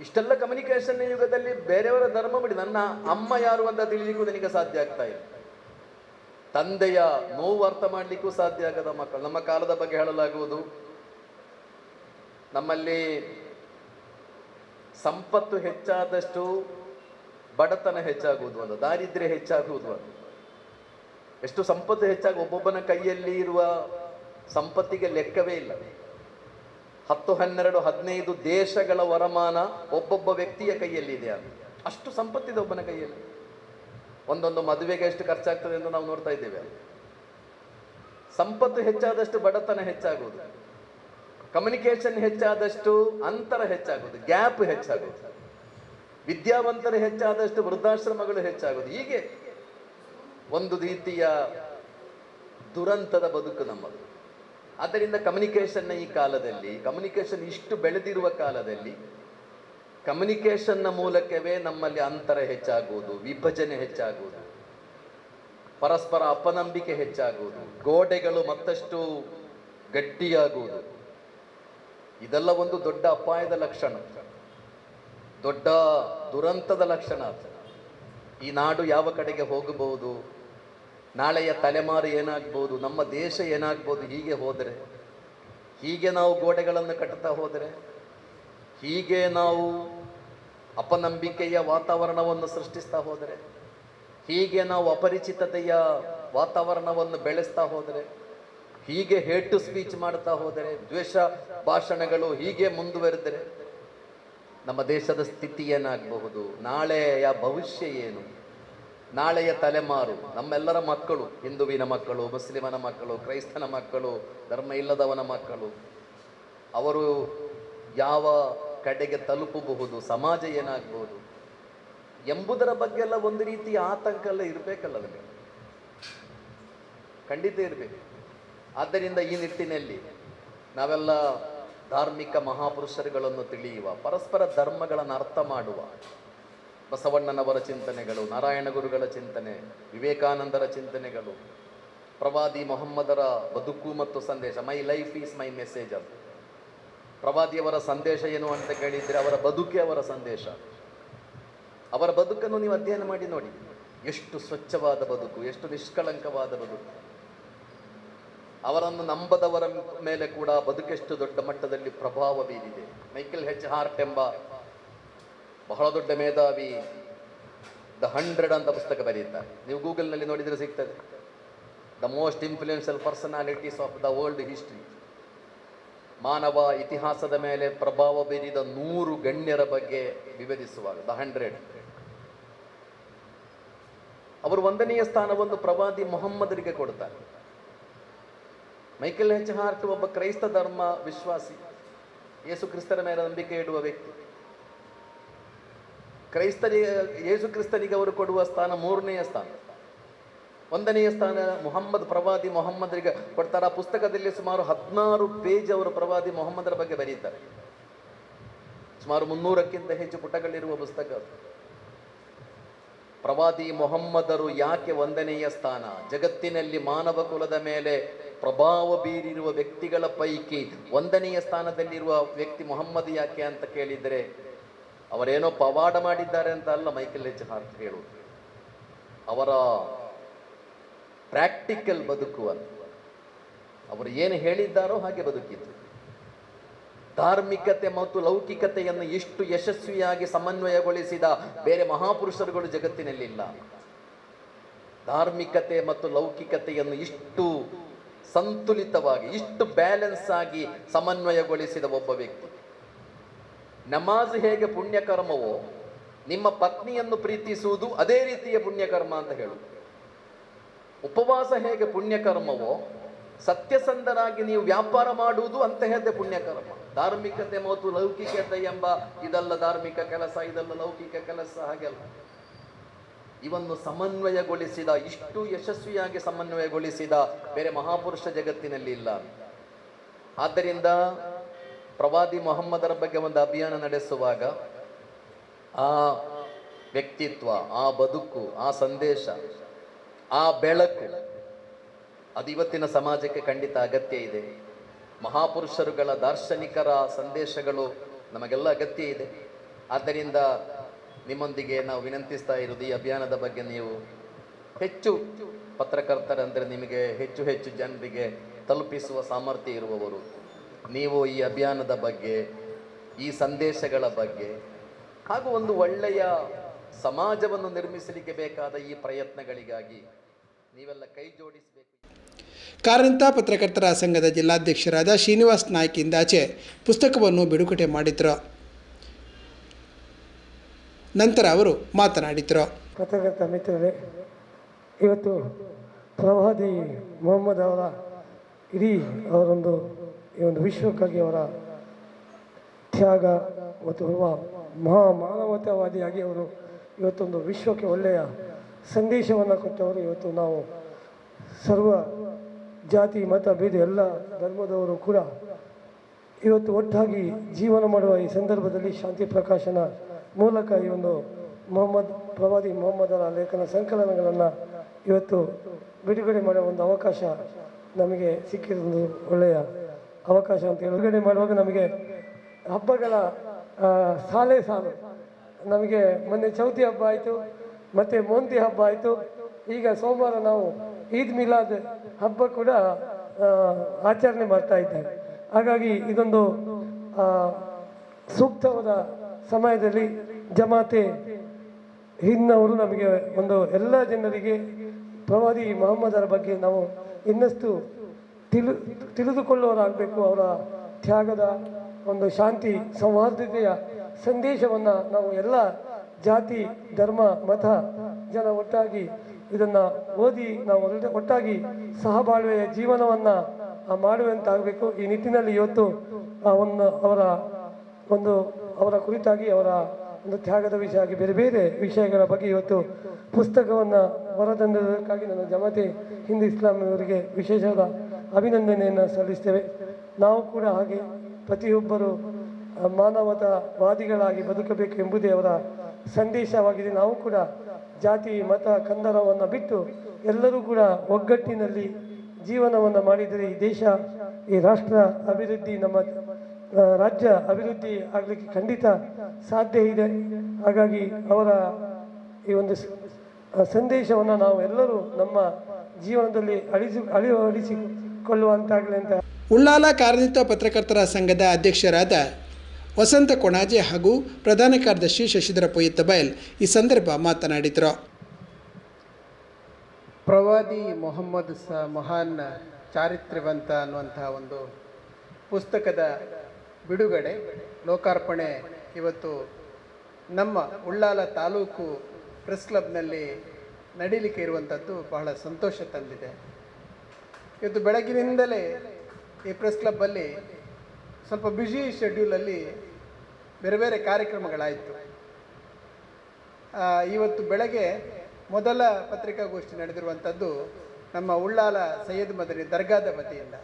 ಇಷ್ಟೆಲ್ಲ ಕಮ್ಯುನಿಕೇಶನ್ ಯುಗದಲ್ಲಿ ಬೇರೆಯವರ ಧರ್ಮ ಬಿಡಿ, ನನ್ನ ಅಮ್ಮ ಯಾರು ಅಂತ ತಿಳಿಲಿಕ್ಕೂ ನನಗೆ ಸಾಧ್ಯ ಆಗ್ತಾ ಇಲ್ಲ. ತಂದೆಯ ನೋವು ಅರ್ಥ ಮಾಡ್ಲಿಕ್ಕೂ ಸಾಧ್ಯ ಆಗದ ಮಕ್ಕಳು. ನಮ್ಮ ಕಾಲದ ಬಗ್ಗೆ ಹೇಳಲಾಗುವುದು, ನಮ್ಮಲ್ಲಿ ಸಂಪತ್ತು ಹೆಚ್ಚಾದಷ್ಟು ಬಡತನ ಹೆಚ್ಚಾಗುವುದು ಅಂತ, ದಾರಿದ್ರ್ಯ ಹೆಚ್ಚಾಗುವುದು ಅಂತ. ಎಷ್ಟು ಸಂಪತ್ತು ಹೆಚ್ಚಾಗಿ ಒಬ್ಬೊಬ್ಬನ ಕೈಯಲ್ಲಿ ಇರುವ ಸಂಪತ್ತಿಗೆ ಲೆಕ್ಕವೇ ಇಲ್ಲ. 10, 12, 15 ದೇಶಗಳ ವರಮಾನ ಒಬ್ಬೊಬ್ಬ ವ್ಯಕ್ತಿಯ ಕೈಯಲ್ಲಿದೆ ಅಂತ. ಅಷ್ಟು ಸಂಪತ್ತಿದೆ ಒಬ್ಬನ ಕೈಯಲ್ಲಿ. ಒಂದೊಂದು ಮದುವೆಗೆ ಎಷ್ಟು ಖರ್ಚಾಗ್ತದೆ ಎಂದು ನಾವು ನೋಡ್ತಾ ಇದ್ದೇವೆ. ಸಂಪತ್ತು ಹೆಚ್ಚಾದಷ್ಟು ಬಡತನ ಹೆಚ್ಚಾಗುವುದು, ಕಮ್ಯುನಿಕೇಶನ್ ಹೆಚ್ಚಾದಷ್ಟು ಅಂತರ ಹೆಚ್ಚಾಗುವುದು, ಗ್ಯಾಪ್ ಹೆಚ್ಚಾಗುವುದು, ವಿದ್ಯಾವಂತರು ಹೆಚ್ಚಾದಷ್ಟು ವೃದ್ಧಾಶ್ರಮಗಳು ಹೆಚ್ಚಾಗುವುದು. ಹೀಗೆ ಒಂದು ರೀತಿಯ ದುರಂತದ ಬದುಕು ನಮ್ಮದು. ಆದ್ದರಿಂದ ಕಮ್ಯುನಿಕೇಶನ್ನ ಈ ಕಾಲದಲ್ಲಿ, ಕಮ್ಯುನಿಕೇಶನ್ ಇಷ್ಟು ಬೆಳೆದಿರುವ ಕಾಲದಲ್ಲಿ, ಕಮ್ಯುನಿಕೇಶನ್ನ ಮೂಲಕವೇ ನಮ್ಮಲ್ಲಿ ಅಂತರ ಹೆಚ್ಚಾಗುವುದು, ವಿಭಜನೆ ಹೆಚ್ಚಾಗುವುದು, ಪರಸ್ಪರ ಅಪನಂಬಿಕೆ ಹೆಚ್ಚಾಗುವುದು, ಗೋಡೆಗಳು ಮತ್ತಷ್ಟು ಗಟ್ಟಿಯಾಗುವುದು. ಇದೆಲ್ಲ ಒಂದು ದೊಡ್ಡ ಅಪಾಯದ ಲಕ್ಷಣ, ದೊಡ್ಡ ದುರಂತದ ಲಕ್ಷಣ. ಈ ನಾಡು ಯಾವ ಕಡೆಗೆ ಹೋಗಬಹುದು, ನಾಳೆಯ ತಲೆಮಾರು ಏನಾಗ್ಬೋದು, ನಮ್ಮ ದೇಶ ಏನಾಗ್ಬೋದು ಹೀಗೆ ಹೋದರೆ, ಹೀಗೆ ನಾವು ಗೋಡೆಗಳನ್ನು ಕಟ್ಟುತ್ತಾ ಹೋದರೆ, ಹೀಗೆ ನಾವು ಅಪನಂಬಿಕೆಯ ವಾತಾವರಣವನ್ನು ಸೃಷ್ಟಿಸ್ತಾ ಹೋದರೆ, ಹೀಗೆ ನಾವು ಅಪರಿಚಿತತೆಯ ವಾತಾವರಣವನ್ನು ಬೆಳೆಸ್ತಾ ಹೋದರೆ, ಹೀಗೆ ಹೇಟ್ ಟು ಸ್ಪೀಚ್ ಮಾಡ್ತಾ ಹೋದರೆ, ದ್ವೇಷ ಭಾಷಣಗಳು ಹೀಗೆ ಮುಂದುವರೆದರೆ ನಮ್ಮ ದೇಶದ ಸ್ಥಿತಿ ಏನಾಗಬಹುದು, ನಾಳೆಯ ಭವಿಷ್ಯ ಏನು, ನಾಳೆಯ ತಲೆಮಾರು, ನಮ್ಮೆಲ್ಲರ ಮಕ್ಕಳು, ಹಿಂದುವಿನ ಮಕ್ಕಳು, ಮುಸ್ಲಿಮನ ಮಕ್ಕಳು, ಕ್ರೈಸ್ತನ ಮಕ್ಕಳು, ಧರ್ಮ ಇಲ್ಲದವನ ಮಕ್ಕಳು, ಅವರು ಯಾವ ಕಡೆಗೆ ತಲುಪಬಹುದು, ಸಮಾಜ ಏನಾಗಬಹುದು ಎಂಬುದರ ಬಗ್ಗೆ ಎಲ್ಲ ಒಂದು ರೀತಿಯ ಆತಂಕ ಎಲ್ಲ ಇರಬೇಕಲ್ಲ, ನಮಗೆ ಖಂಡಿತ ಇರಬೇಕು. ಆದ್ದರಿಂದ ಈ ನಿಟ್ಟಿನಲ್ಲಿ ನಾವೆಲ್ಲ ಧಾರ್ಮಿಕ ಮಹಾಪುರುಷರುಗಳನ್ನು ತಿಳಿಯುವ, ಪರಸ್ಪರ ಧರ್ಮಗಳನ್ನು ಅರ್ಥ ಮಾಡುವ, ಬಸವಣ್ಣನವರ ಚಿಂತನೆಗಳು, ನಾರಾಯಣ ಗುರುಗಳ ಚಿಂತನೆ, ವಿವೇಕಾನಂದರ ಚಿಂತನೆಗಳು, ಪ್ರವಾದಿ ಮೊಹಮ್ಮದರ ಬದುಕು ಮತ್ತು ಸಂದೇಶ, my life is my message ಅಂತ. ಪ್ರವಾದಿಯವರ ಸಂದೇಶ ಏನು ಅಂತ ಕೇಳಿದರೆ ಅವರ ಬದುಕೇ ಅವರ ಸಂದೇಶ. ಅವರ ಬದುಕನ್ನು ನೀವು ಅಧ್ಯಯನ ಮಾಡಿ ನೋಡಿ, ಎಷ್ಟು ಸ್ವಚ್ಛವಾದ ಬದುಕು, ಎಷ್ಟು ನಿಷ್ಕಳಂಕವಾದ ಬದುಕು. ಅವರನ್ನು ನಂಬದವರ ಮೇಲೆ ಕೂಡ ಬದುಕೆಷ್ಟು ದೊಡ್ಡ ಮಟ್ಟದಲ್ಲಿ ಪ್ರಭಾವ ಬೀರಿದೆ. ಮೈಕೆಲ್ ಹೆಚ್ ಹಾರ್ಟ್ ಎಂಬ ಬಹಳ ದೊಡ್ಡ ಮೇಧಾವಿ ದ 100 ಅಂತ ಪುಸ್ತಕ ಬರೆಯುತ್ತಾರೆ. ನೀವು ಗೂಗಲ್ನಲ್ಲಿ ನೋಡಿದರೆ ಸಿಗ್ತದೆ. The most influential personalities of the world history. ಮಾನವ ಇತಿಹಾಸದ ಮೇಲೆ ಪ್ರಭಾವ ಬೀರಿದ 100 ಗಣ್ಯರ ಬಗ್ಗೆ ವಿವರಿಸುವಾಗ ದ 100. ಅವರು 1ನೆಯ ಸ್ಥಾನವನ್ನು ಪ್ರವಾದಿ ಮೊಹಮ್ಮದರಿಗೆ ಕೊಡ್ತಾರೆ. ಮೈಕೆಲ್ ಹೆಚ್ ಹಾರ್ಟ್ ಒಬ್ಬ ಕ್ರೈಸ್ತ ಧರ್ಮ ವಿಶ್ವಾಸಿ, ಯೇಸು ಕ್ರಿಸ್ತನ ಮೇಲೆ ನಂಬಿಕೆ ಇಡುವ ವ್ಯಕ್ತಿ. ಯೇಸು ಕ್ರಿಸ್ತನಿಗೆ ಅವರು ಕೊಡುವ ಸ್ಥಾನ 3ನೆಯ ಸ್ಥಾನ. 1ನೆಯ ಸ್ಥಾನ ಪ್ರವಾದಿ ಮೊಹಮ್ಮದರಿಗೆ ಕೊಡ್ತಾರೆ. ಆ ಪುಸ್ತಕದಲ್ಲಿ ಸುಮಾರು 16 ಪೇಜ್ ಅವರು ಪ್ರವಾದಿ ಮೊಹಮ್ಮದರ ಬಗ್ಗೆ ಬರೀತಾರೆ. ಸುಮಾರು 300ಕ್ಕಿಂತ ಹೆಚ್ಚು ಪುಟಗಳಿರುವ ಪುಸ್ತಕ. ಪ್ರವಾದಿ ಮೊಹಮ್ಮದರು ಯಾಕೆ 1ನೆಯ ಸ್ಥಾನ? ಜಗತ್ತಿನಲ್ಲಿ ಮಾನವ ಕುಲದ ಮೇಲೆ ಪ್ರಭಾವ ಬೀರಿರುವ ವ್ಯಕ್ತಿಗಳ ಪೈಕಿ 1ನೆಯ ಸ್ಥಾನದಲ್ಲಿರುವ ವ್ಯಕ್ತಿ ಮೊಹಮ್ಮದ್ ಯಾಕೆ ಅಂತ ಕೇಳಿದರೆ, ಅವರೇನೋ ಪವಾಡ ಮಾಡಿದ್ದಾರೆ ಅಂತ ಅಲ್ಲ ಮೈಕೆಲ್ ಹೆಚ್ ಹಾರ್ಟ್ ಹೇಳುವುದು, ಅವರ ಪ್ರಾಕ್ಟಿಕಲ್ ಬದುಕು ಅಂತ. ಅವರು ಏನು ಹೇಳಿದ್ದಾರೋ ಹಾಗೆ ಬದುಕಿದ್ರು. ಧಾರ್ಮಿಕತೆ ಮತ್ತು ಲೌಕಿಕತೆಯನ್ನು ಇಷ್ಟು ಯಶಸ್ವಿಯಾಗಿ ಸಮನ್ವಯಗೊಳಿಸಿದ ಬೇರೆ ಮಹಾಪುರುಷರುಗಳು ಜಗತ್ತಿನಲ್ಲಿಲ್ಲ. ಧಾರ್ಮಿಕತೆ ಮತ್ತು ಲೌಕಿಕತೆಯನ್ನು ಇಷ್ಟು ಸಂತುಲಿತವಾಗಿ, ಇಷ್ಟು ಬ್ಯಾಲೆನ್ಸ್ ಆಗಿ ಸಮನ್ವಯಗೊಳಿಸಿದ ಒಬ್ಬ ವ್ಯಕ್ತಿ. ನಮಾಜ್ ಹೇಗೆ ಪುಣ್ಯಕರ್ಮವೋ, ನಿಮ್ಮ ಪತ್ನಿಯನ್ನು ಪ್ರೀತಿಸುವುದು ಅದೇ ರೀತಿಯ ಪುಣ್ಯಕರ್ಮ ಅಂತ ಹೇಳುವುದು. ಉಪವಾಸ ಹೇಗೆ ಪುಣ್ಯಕರ್ಮವೋ, ಸತ್ಯಸಂಧನಾಗಿ ನೀವು ವ್ಯಾಪಾರ ಮಾಡುವುದು ಅಂತಹದ್ದೇ ಪುಣ್ಯಕರ್ಮ. ಧಾರ್ಮಿಕತೆ ಮತ್ತು ಲೌಕಿಕತೆ ಎಂಬ ಇದಲ್ಲ ಧಾರ್ಮಿಕ ಕೆಲಸ, ಇದಲ್ಲ ಲೌಕಿಕ ಕೆಲಸ, ಹಾಗೆಲ್ಲ. ಇವನ್ನು ಸಮನ್ವಯಗೊಳಿಸಿದ, ಇಷ್ಟು ಯಶಸ್ವಿಯಾಗಿ ಸಮನ್ವಯಗೊಳಿಸಿದ ಬೇರೆ ಮಹಾಪುರುಷ ಜಗತ್ತಿನಲ್ಲಿ ಇಲ್ಲ. ಆದ್ದರಿಂದ ಪ್ರವಾದಿ ಮೊಹಮ್ಮದರ ಬಗ್ಗೆ ಒಂದು ಅಭಿಯಾನ ನಡೆಸುವಾಗ ಆ ವ್ಯಕ್ತಿತ್ವ, ಆ ಬದುಕು, ಆ ಸಂದೇಶ, ಆ ಬೆಳಕು ಅದು ಇವತ್ತಿನ ಸಮಾಜಕ್ಕೆ ಖಂಡಿತ ಅಗತ್ಯ ಇದೆ. ಮಹಾಪುರುಷರುಗಳ ದಾರ್ಶನಿಕರ ಸಂದೇಶಗಳು ನಮಗೆಲ್ಲ ಅಗತ್ಯ ಇದೆ. ಆದ್ದರಿಂದ ನಿಮ್ಮೊಂದಿಗೆ ನಾವು ವಿನಂತಿಸ್ತಾ ಇರೋದು, ಈ ಅಭಿಯಾನದ ಬಗ್ಗೆ ನೀವು ಹೆಚ್ಚು ಪತ್ರಕರ್ತರಂದರೆ ನಿಮಗೆ ಹೆಚ್ಚು ಹೆಚ್ಚು ಜನರಿಗೆ ತಲುಪಿಸುವ ಸಾಮರ್ಥ್ಯ ಇರುವವರು, ನೀವು ಈ ಅಭಿಯಾನದ ಬಗ್ಗೆ, ಈ ಸಂದೇಶಗಳ ಬಗ್ಗೆ ಹಾಗೂ ಒಂದು ಒಳ್ಳೆಯ ಸಮಾಜವನ್ನು ನಿರ್ಮಿಸಲಿಕ್ಕೆ ಬೇಕಾದ ಈ ಪ್ರಯತ್ನಗಳಿಗಾಗಿ ನೀವೆಲ್ಲ ಕೈ ಜೋಡಿಸಬೇಕು. ಕಾರಂತ ಪತ್ರಕರ್ತರ ಸಂಘದ ಜಿಲ್ಲಾಧ್ಯಕ್ಷರಾದ ಶ್ರೀನಿವಾಸ್ ನಾಯ್ಕ್ ಇಂದಾಚೆ ಪುಸ್ತಕವನ್ನು ಬಿಡುಗಡೆ ಮಾಡಿದರು. ನಂತರ ಅವರು ಮಾತನಾಡಿದರು. ಪತ್ರಕರ್ತ ಮಿತ್ರರೇ, ಇವತ್ತು ಪ್ರವಾದಿ ಮೊಹಮ್ಮದ್ ಅವರ ಇಡೀ ಅವರೊಂದು ಈ ಒಂದು ವಿಶ್ವಕ್ಕಾಗಿ ಅವರ ತ್ಯಾಗ ಮತ್ತು ಮಾನವತಾವಾದಿಯಾಗಿ ಅವರು ಇವತ್ತೊಂದು ವಿಶ್ವಕ್ಕೆ ಒಳ್ಳೆಯ ಸಂದೇಶವನ್ನು ಕೊಟ್ಟವರು. ಇವತ್ತು ನಾವು ಸರ್ವ ಜಾತಿ ಮತ ಭೇದ ಎಲ್ಲ ಧರ್ಮದವರು ಕೂಡ ಇವತ್ತು ಒಟ್ಟಾಗಿ ಜೀವನ ಮಾಡುವ ಈ ಸಂದರ್ಭದಲ್ಲಿ ಶಾಂತಿ ಪ್ರಕಾಶನ ಮೂಲಕ ಈ ಒಂದು ಪ್ರವಾದಿ ಮೊಹಮ್ಮದರ ಲೇಖನ ಸಂಕಲನಗಳನ್ನು ಇವತ್ತು ಬಿಡುಗಡೆ ಮಾಡುವ ಒಂದು ಅವಕಾಶ ನಮಗೆ ಸಿಕ್ಕಿರೋದು ಒಳ್ಳೆಯ ಅವಕಾಶ ಅಂತ ಹೇಳಿ, ಬಿಡುಗಡೆ ಮಾಡುವಾಗ ನಮಗೆ ಹಬ್ಬಗಳ ಸಾಲು ನಮಗೆ ಮೊನ್ನೆ ಚೌತಿ ಹಬ್ಬ ಆಯಿತು, ಮತ್ತು ಮೋಂತಿ ಹಬ್ಬ ಆಯಿತು, ಈಗ ಸೋಮವಾರ ನಾವು ಈದ್ ಮಿಲಾದ್ ಹಬ್ಬ ಕೂಡ ಆಚರಣೆ ಮಾಡ್ತಾ ಇದ್ದೇವೆ. ಹಾಗಾಗಿ ಇದೊಂದು ಸೂಕ್ತವಾದ ಸಮಯದಲ್ಲಿ ಜಮಾತೆ ಹಿಂದವರು ನಮಗೆ ಒಂದು ಎಲ್ಲ ಜನರಿಗೆ ಪ್ರವಾದಿ ಮೊಹಮ್ಮದರ ಬಗ್ಗೆ ನಾವು ಇನ್ನಷ್ಟು ತಿಳಿದುಕೊಳ್ಳುವರಾಗಬೇಕು. ಅವರ ತ್ಯಾಗದ ಒಂದು ಶಾಂತಿ ಸೌಹಾರ್ದತೆಯ ಸಂದೇಶವನ್ನು ನಾವು ಎಲ್ಲ ಜಾತಿ ಧರ್ಮ ಮತ ಜನ ಒಟ್ಟಾಗಿ ಇದನ್ನು ಓದಿ ನಾವು ಒಟ್ಟಾಗಿ ಸಹಬಾಳ್ವೆಯ ಜೀವನವನ್ನು ಮಾಡುವಂತಾಗಬೇಕು. ಈ ನಿಟ್ಟಿನಲ್ಲಿ ಇವತ್ತು ಅವರ ಕುರಿತಾಗಿ ಅವರ ಒಂದು ತ್ಯಾಗದ ವಿಷಯ ಆಗಿ ಬೇರೆ ಬೇರೆ ವಿಷಯಗಳ ಬಗ್ಗೆ ಇವತ್ತು ಪುಸ್ತಕವನ್ನು ಹೊರತಂದದಕ್ಕಾಗಿ ನನ್ನ ಜಮಾತೆ ಹಿಂದೂ ಇಸ್ಲಾಮಿಯವರಿಗೆ ವಿಶೇಷವಾದ ಅಭಿನಂದನೆಯನ್ನು ಸಲ್ಲಿಸ್ತೇವೆ. ನಾವು ಕೂಡ ಹಾಗೆ ಪ್ರತಿಯೊಬ್ಬರು ಮಾನವತಾವಾದಿಗಳಾಗಿ ಬದುಕಬೇಕು ಎಂಬುದೇ ಅವರ ಸಂದೇಶವಾಗಿದೆ. ನಾವು ಕೂಡ ಜಾತಿ ಮತ ಕಂದರವನ್ನು ಬಿಟ್ಟು ಎಲ್ಲರೂ ಕೂಡ ಒಗ್ಗಟ್ಟಿನಲ್ಲಿ ಜೀವನವನ್ನು ಮಾಡಿದರೆ ಈ ದೇಶ, ಈ ರಾಷ್ಟ್ರ ಅಭಿವೃದ್ಧಿ, ನಮ್ಮ ರಾಜ್ಯ ಅಭಿವೃದ್ಧಿ ಆಗಲಿಕ್ಕೆ ಖಂಡಿತ ಸಾಧ್ಯ ಇದೆ. ಹಾಗಾಗಿ ಅವರ ಈ ಒಂದು ಸಂದೇಶವನ್ನು ನಾವು ಎಲ್ಲರೂ ನಮ್ಮ ಜೀವನದಲ್ಲಿ ಅಳವಡಿಸಿಕೊಳ್ಳುವಂತಾಗಲಿ ಅಂತ. ಉಳ್ಳಾಲ ಕಾರಂತ ಪತ್ರಕರ್ತರ ಸಂಘದ ಅಧ್ಯಕ್ಷರಾದ ವಸಂತ ಕೊಣಾಜೆ ಹಾಗೂ ಪ್ರಧಾನ ಕಾರ್ಯದರ್ಶಿ ಶಶಿಧರ ಪೊಯ್ಯತ್ತಬೈಲ್ ಈ ಸಂದರ್ಭ ಮಾತನಾಡಿದರು. ಪ್ರವಾದಿ ಮೊಹಮ್ಮದ್ ಮಹಾನ್ ಚಾರಿತ್ರ್ಯವಂತ ಅನ್ನುವಂತಹ ಒಂದು ಪುಸ್ತಕದ ಬಿಡುಗಡೆ ಲೋಕಾರ್ಪಣೆ ಇವತ್ತು ನಮ್ಮ ಉಳ್ಳಾಲ ತಾಲೂಕು ಪ್ರೆಸ್ ಕ್ಲಬ್ನಲ್ಲಿ ನಡೀಲಿಕ್ಕೆ ಇರುವಂಥದ್ದು ಬಹಳ ಸಂತೋಷ ತಂದಿದೆ. ಇವತ್ತು ಬೆಳಗಿನಿಂದಲೇ ಈ ಪ್ರೆಸ್ ಕ್ಲಬ್ಬಲ್ಲಿ ಸ್ವಲ್ಪ ಬ್ಯುಸಿ ಶೆಡ್ಯೂಲಲ್ಲಿ ಬೇರೆ ಬೇರೆ ಕಾರ್ಯಕ್ರಮಗಳಾಯಿತು. ಇವತ್ತು ಬೆಳಗ್ಗೆ ಮೊದಲ ಪತ್ರಿಕಾಗೋಷ್ಠಿ ನಡೆದಿರುವಂಥದ್ದು ನಮ್ಮ ಉಳ್ಳಾಲ ಸೈಯದ್ ಮದನಿ ದರ್ಗಾದ ವತಿಯಿಂದ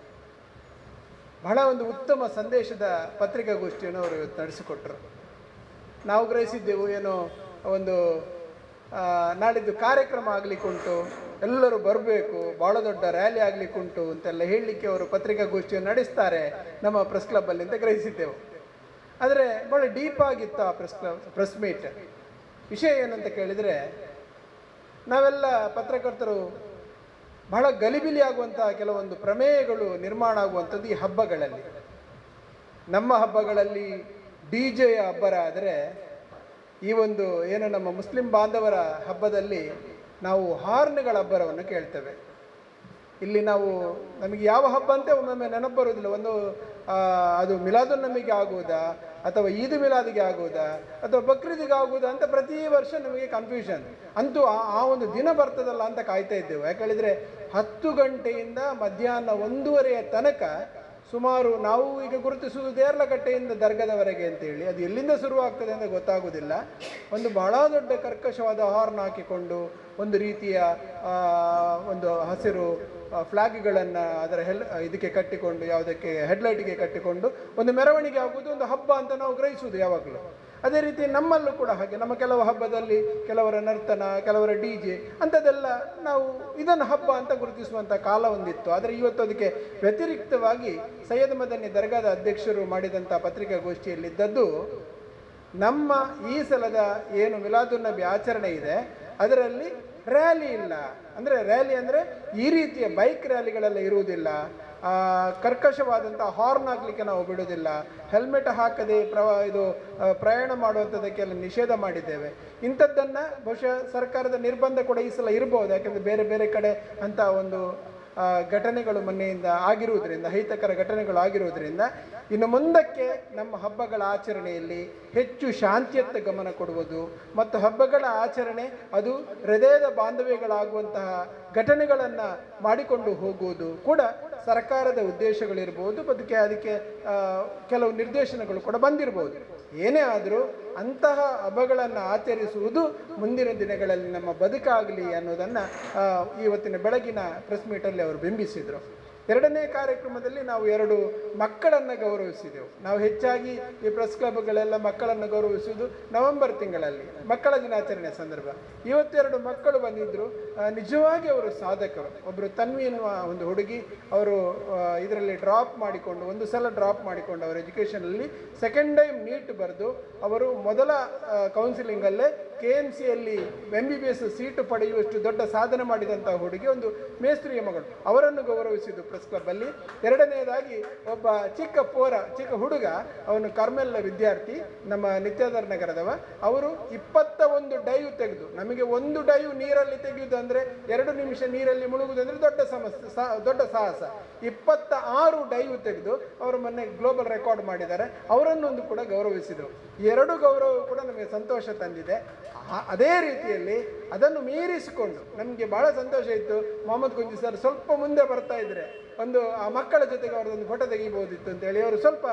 ಬಹಳ ಒಂದು ಉತ್ತಮ ಸಂದೇಶದ ಪತ್ರಿಕಾಗೋಷ್ಠಿಯನ್ನು ಅವರು ಇವತ್ತು ನಡೆಸಿಕೊಟ್ರು. ನಾವು ಗ್ರಹಿಸಿದ್ದೆವು, ಏನೋ ಒಂದು ನಾಳಿದ್ದು ಕಾರ್ಯಕ್ರಮ ಆಗಲಿಕ್ಕುಂಟು, ಎಲ್ಲರೂ ಬರಬೇಕು, ಭಾಳ ದೊಡ್ಡ ರ್ಯಾಲಿ ಆಗಲಿಕ್ಕುಂಟು ಅಂತೆಲ್ಲ ಹೇಳಲಿಕ್ಕೆ ಅವರು ಪತ್ರಿಕಾಗೋಷ್ಠಿಯನ್ನು ನಡೆಸ್ತಾರೆ ನಮ್ಮ ಪ್ರೆಸ್ ಕ್ಲಬ್ಬಲ್ಲಿ ಅಂತ ಗ್ರಹಿಸಿದ್ದೆವು. ಆದರೆ ಭಾಳ ಡೀಪ್ ಆಗಿತ್ತು ಆ ಪ್ರೆಸ್ ಮೀಟ್. ವಿಷಯ ಏನಂತ ಕೇಳಿದರೆ, ನಾವೆಲ್ಲ ಪತ್ರಕರ್ತರು ಬಹಳ ಗಲಿಬಿಲಿ ಆಗುವಂಥ ಕೆಲವೊಂದು ಪ್ರಮೇಯಗಳು ನಿರ್ಮಾಣ ಆಗುವಂಥದ್ದು ಈ ಹಬ್ಬಗಳಲ್ಲಿ. ನಮ್ಮ ಹಬ್ಬಗಳಲ್ಲಿ DJ ಹಬ್ಬರ ಆದರೆ ಈ ಒಂದು ಏನು ನಮ್ಮ ಮುಸ್ಲಿಂ ಬಾಂಧವರ ಹಬ್ಬದಲ್ಲಿ ನಾವು ಹಾರ್ನ್ಗಳ ಹಬ್ಬರವನ್ನು ಕೇಳ್ತೇವೆ. ಇಲ್ಲಿ ನಮಗೆ ಯಾವ ಹಬ್ಬ ಅಂತ ಒಮ್ಮೊಮ್ಮೆ ನೆನಪು ಬರೋದಿಲ್ಲ. ಒಂದು ಅದು ಮಿಲಾದುನ್ ನಬಿಗೆ ಆಗುವುದಾ ಅಥವಾ ಈದ್ ಮಿಲಾದಿಗೆ ಆಗುವುದಾ ಅಥವಾ ಬಕ್ರೀದಿಗೆ ಆಗುವುದಾ ಅಂತ ಪ್ರತಿ ವರ್ಷ ನಮಗೆ ಕನ್ಫ್ಯೂಷನ್. ಅಂತೂ ಆ ಒಂದು ದಿನ ಬರ್ತದಲ್ಲ ಅಂತ ಕಾಯ್ತಾ ಇದ್ದೆವು. ಯಾಕೇಳಿದರೆ 10 ಗಂಟೆಯಿಂದ ಮಧ್ಯಾಹ್ನ 1:30 ತನಕ ಸುಮಾರು ನಾವು ಈಗ ಗುರುತಿಸುವುದು ದೇರ್ಲಕಟ್ಟೆಯಿಂದ ದರ್ಗದವರೆಗೆ ಅಂತೇಳಿ, ಅದು ಎಲ್ಲಿಂದ ಶುರುವಾಗ್ತದೆ ಅಂತ ಗೊತ್ತಾಗೋದಿಲ್ಲ. ಒಂದು ಬಹಳ ದೊಡ್ಡ ಕರ್ಕಶವಾದ ಹಾರ್ನ್ ಹಾಕಿಕೊಂಡು ಒಂದು ರೀತಿಯ ಒಂದು ಹಸಿರು ಫ್ಲಾಗ್ಗಳನ್ನು ಅದರ ಇದಕ್ಕೆ ಕಟ್ಟಿಕೊಂಡು, ಯಾವುದಕ್ಕೆ ಹೆಡ್ಲೈಟ್ಗೆ ಕಟ್ಟಿಕೊಂಡು ಒಂದು ಮೆರವಣಿಗೆ ಆಗುವುದು ಒಂದು ಹಬ್ಬ ಅಂತ ನಾವು ಗ್ರಹಿಸುವುದು ಯಾವಾಗಲೂ. ಅದೇ ರೀತಿ ನಮ್ಮಲ್ಲೂ ಕೂಡ ಹಾಗೆ, ನಮ್ಮ ಕೆಲವು ಹಬ್ಬದಲ್ಲಿ ಕೆಲವರ ನರ್ತನ, ಕೆಲವರ DJ ಅಂಥದ್ದೆಲ್ಲ ನಾವು ಇದನ್ನು ಹಬ್ಬ ಅಂತ ಗುರುತಿಸುವಂಥ ಕಾಲ ಒಂದಿತ್ತು. ಆದರೆ ಇವತ್ತು ಅದಕ್ಕೆ ವ್ಯತಿರಿಕ್ತವಾಗಿ ಸೈಯದ್ ಮದನಿ ದರ್ಗಾದ ಅಧ್ಯಕ್ಷರು ಮಾಡಿದಂಥ ಪತ್ರಿಕಾಗೋಷ್ಠಿಯಲ್ಲಿದ್ದದ್ದು, ನಮ್ಮ ಈ ಸಲದ ಏನು ಮಿಲಾದುನ್ ನಬಿ ಆಚರಣೆ ಇದೆ ಅದರಲ್ಲಿ ರ್ಯಾಲಿ ಇಲ್ಲ. ಅಂದರೆ ರ್ಯಾಲಿ ಅಂದರೆ ಈ ರೀತಿಯ ಬೈಕ್ ರ್ಯಾಲಿಗಳೆಲ್ಲ ಇರುವುದಿಲ್ಲ, ಕರ್ಕಶವಾದಂಥ ಹಾರ್ನ್ ಆಗಲಿಕ್ಕೆ ನಾವು ಬಿಡೋದಿಲ್ಲ, ಹೆಲ್ಮೆಟ್ ಹಾಕದೆ ಪ್ರಯಾಣ ಮಾಡುವಂಥದ್ದಕ್ಕೆಲ್ಲ ನಿಷೇಧ ಮಾಡಿದ್ದೇವೆ. ಇಂಥದ್ದನ್ನು ಬಹುಶಃ ಸರ್ಕಾರದ ನಿರ್ಬಂಧ ಕೂಡ ಈ ಸಲ ಇರ್ಬೋದು, ಯಾಕೆಂದರೆ ಬೇರೆ ಬೇರೆ ಕಡೆ ಅಂಥ ಒಂದು ಘಟನೆಗಳು ಮೊನ್ನೆಯಿಂದ ಆಗಿರುವುದರಿಂದ, ಅಹಿತಕರ ಘಟನೆಗಳು ಆಗಿರುವುದರಿಂದ ಇನ್ನು ಮುಂದಕ್ಕೆ ನಮ್ಮ ಹಬ್ಬಗಳ ಆಚರಣೆಯಲ್ಲಿ ಹೆಚ್ಚು ಶಾಂತಿಯತ್ತ ಗಮನ ಕೊಡುವುದು ಮತ್ತು ಹಬ್ಬಗಳ ಆಚರಣೆ ಅದು ಹೃದಯದ ಬಾಂಧವ್ಯಗಳಾಗುವಂತಹ ಘಟನೆಗಳನ್ನು ಮಾಡಿಕೊಂಡು ಹೋಗುವುದು ಕೂಡ ಸರ್ಕಾರದ ಉದ್ದೇಶಗಳಿರ್ಬೋದು. ಅದಕ್ಕೆ ಕೆಲವು ನಿರ್ದೇಶನಗಳು ಕೂಡ ಬಂದಿರ್ಬೋದು. ಏನೇ ಆದರೂ ಅಂತಹ ಹಬ್ಬಗಳನ್ನು ಆಚರಿಸುವುದು ಮುಂದಿನ ದಿನಗಳಲ್ಲಿ ನಮ್ಮ ಬದುಕಾಗಲಿ ಅನ್ನೋದನ್ನು ಇವತ್ತಿನ ಬೆಳಗಿನ ಪ್ರೆಸ್ ಮೀಟಲ್ಲಿ ಅವರು ಬಿಂಬಿಸಿದರು. ಎರಡನೇ ಕಾರ್ಯಕ್ರಮದಲ್ಲಿ ನಾವು 2 ಮಕ್ಕಳನ್ನು ಗೌರವಿಸಿದೆವು. ನಾವು ಹೆಚ್ಚಾಗಿ ಈ ಪ್ರೆಸ್ ಕ್ಲಬ್ಗಳೆಲ್ಲ ಮಕ್ಕಳನ್ನು ಗೌರವಿಸುವುದು ನವೆಂಬರ್ ತಿಂಗಳಲ್ಲಿ, ಮಕ್ಕಳ ದಿನಾಚರಣೆ ಸಂದರ್ಭ. ಇವತ್ತು 2 ಮಕ್ಕಳು ಬಂದಿದ್ದರು. ನಿಜವಾಗಿ ಅವರು ಸಾಧಕರು. ಒಬ್ಬರು ತನ್ವಿ ಎನ್ನುವ ಒಂದು ಹುಡುಗಿ, ಅವರು ಇದರಲ್ಲಿ ಡ್ರಾಪ್ ಮಾಡಿಕೊಂಡು, ಒಂದು ಸಲ ಡ್ರಾಪ್ ಮಾಡಿಕೊಂಡು ಅವರ ಎಜುಕೇಷನಲ್ಲಿ ಸೆಕೆಂಡ್ ಟೈಮ್ ನೀಟ್ ಬರೆದು ಅವರು ಮೊದಲ ಕೌನ್ಸಿಲಿಂಗಲ್ಲೇ KMCಯಲ್ಲಿ MBBS ಸೀಟು ಪಡೆಯುವಷ್ಟು ದೊಡ್ಡ ಸಾಧನೆ ಮಾಡಿದಂಥ ಹುಡುಗಿ, ಒಂದು ಮೇಸ್ತ್ರಿಯ ಮಗಳು. ಅವರನ್ನು ಗೌರವಿಸಿದ್ದು ಪ್ರೆಸ್ ಕ್ಲಬ್ಬಲ್ಲಿ. ಎರಡನೆಯದಾಗಿ ಒಬ್ಬ ಚಿಕ್ಕ ಹುಡುಗ, ಅವನು ಕಾರ್ಮೆಲ್ ವಿದ್ಯಾರ್ಥಿ, ನಮ್ಮ ನಿತ್ಯಾಧಾರ ನಗರದವ. ಅವರು 21 ಡೈವ್ ತೆಗೆದು, ನಮಗೆ ಒಂದು ಡೈವ್ ನೀರಲ್ಲಿ ತೆಗೆಯುವುದು ಅಂದರೆ 2 ನಿಮಿಷ ನೀರಲ್ಲಿ ಮುಳುಗುವುದಂದರೆ ದೊಡ್ಡ ಸಾಹಸ. 26 ಡೈವ್ ತೆಗೆದು ಅವರು ಮೊನ್ನೆ ಗ್ಲೋಬಲ್ ರೆಕಾರ್ಡ್ ಮಾಡಿದ್ದಾರೆ. ಅವರನ್ನೊಂದು ಕೂಡ ಗೌರವಿಸಿದರು. 2 ಗೌರವ ಕೂಡ ನಮಗೆ ಸಂತೋಷ ತಂದಿದೆ. ಅದೇ ರೀತಿಯಲ್ಲಿ ಅದನ್ನು ಮೀರಿಸಿಕೊಂಡು ನಮಗೆ ಬಹಳ ಸಂತೋಷ ಇತ್ತು. ಮೊಹಮ್ಮದ್ ಕುಂಜಿ ಸರ್ ಸ್ವಲ್ಪ ಮುಂದೆ ಬರ್ತಾ ಇದ್ರೆ ಒಂದು ಆ ಮಕ್ಕಳ ಜೊತೆಗೆ ಅವರದೊಂದು ಫೋಟೋ ತೆಗಿಬೋದಿತ್ತು ಅಂತೇಳಿ ಅವರು ಸ್ವಲ್ಪ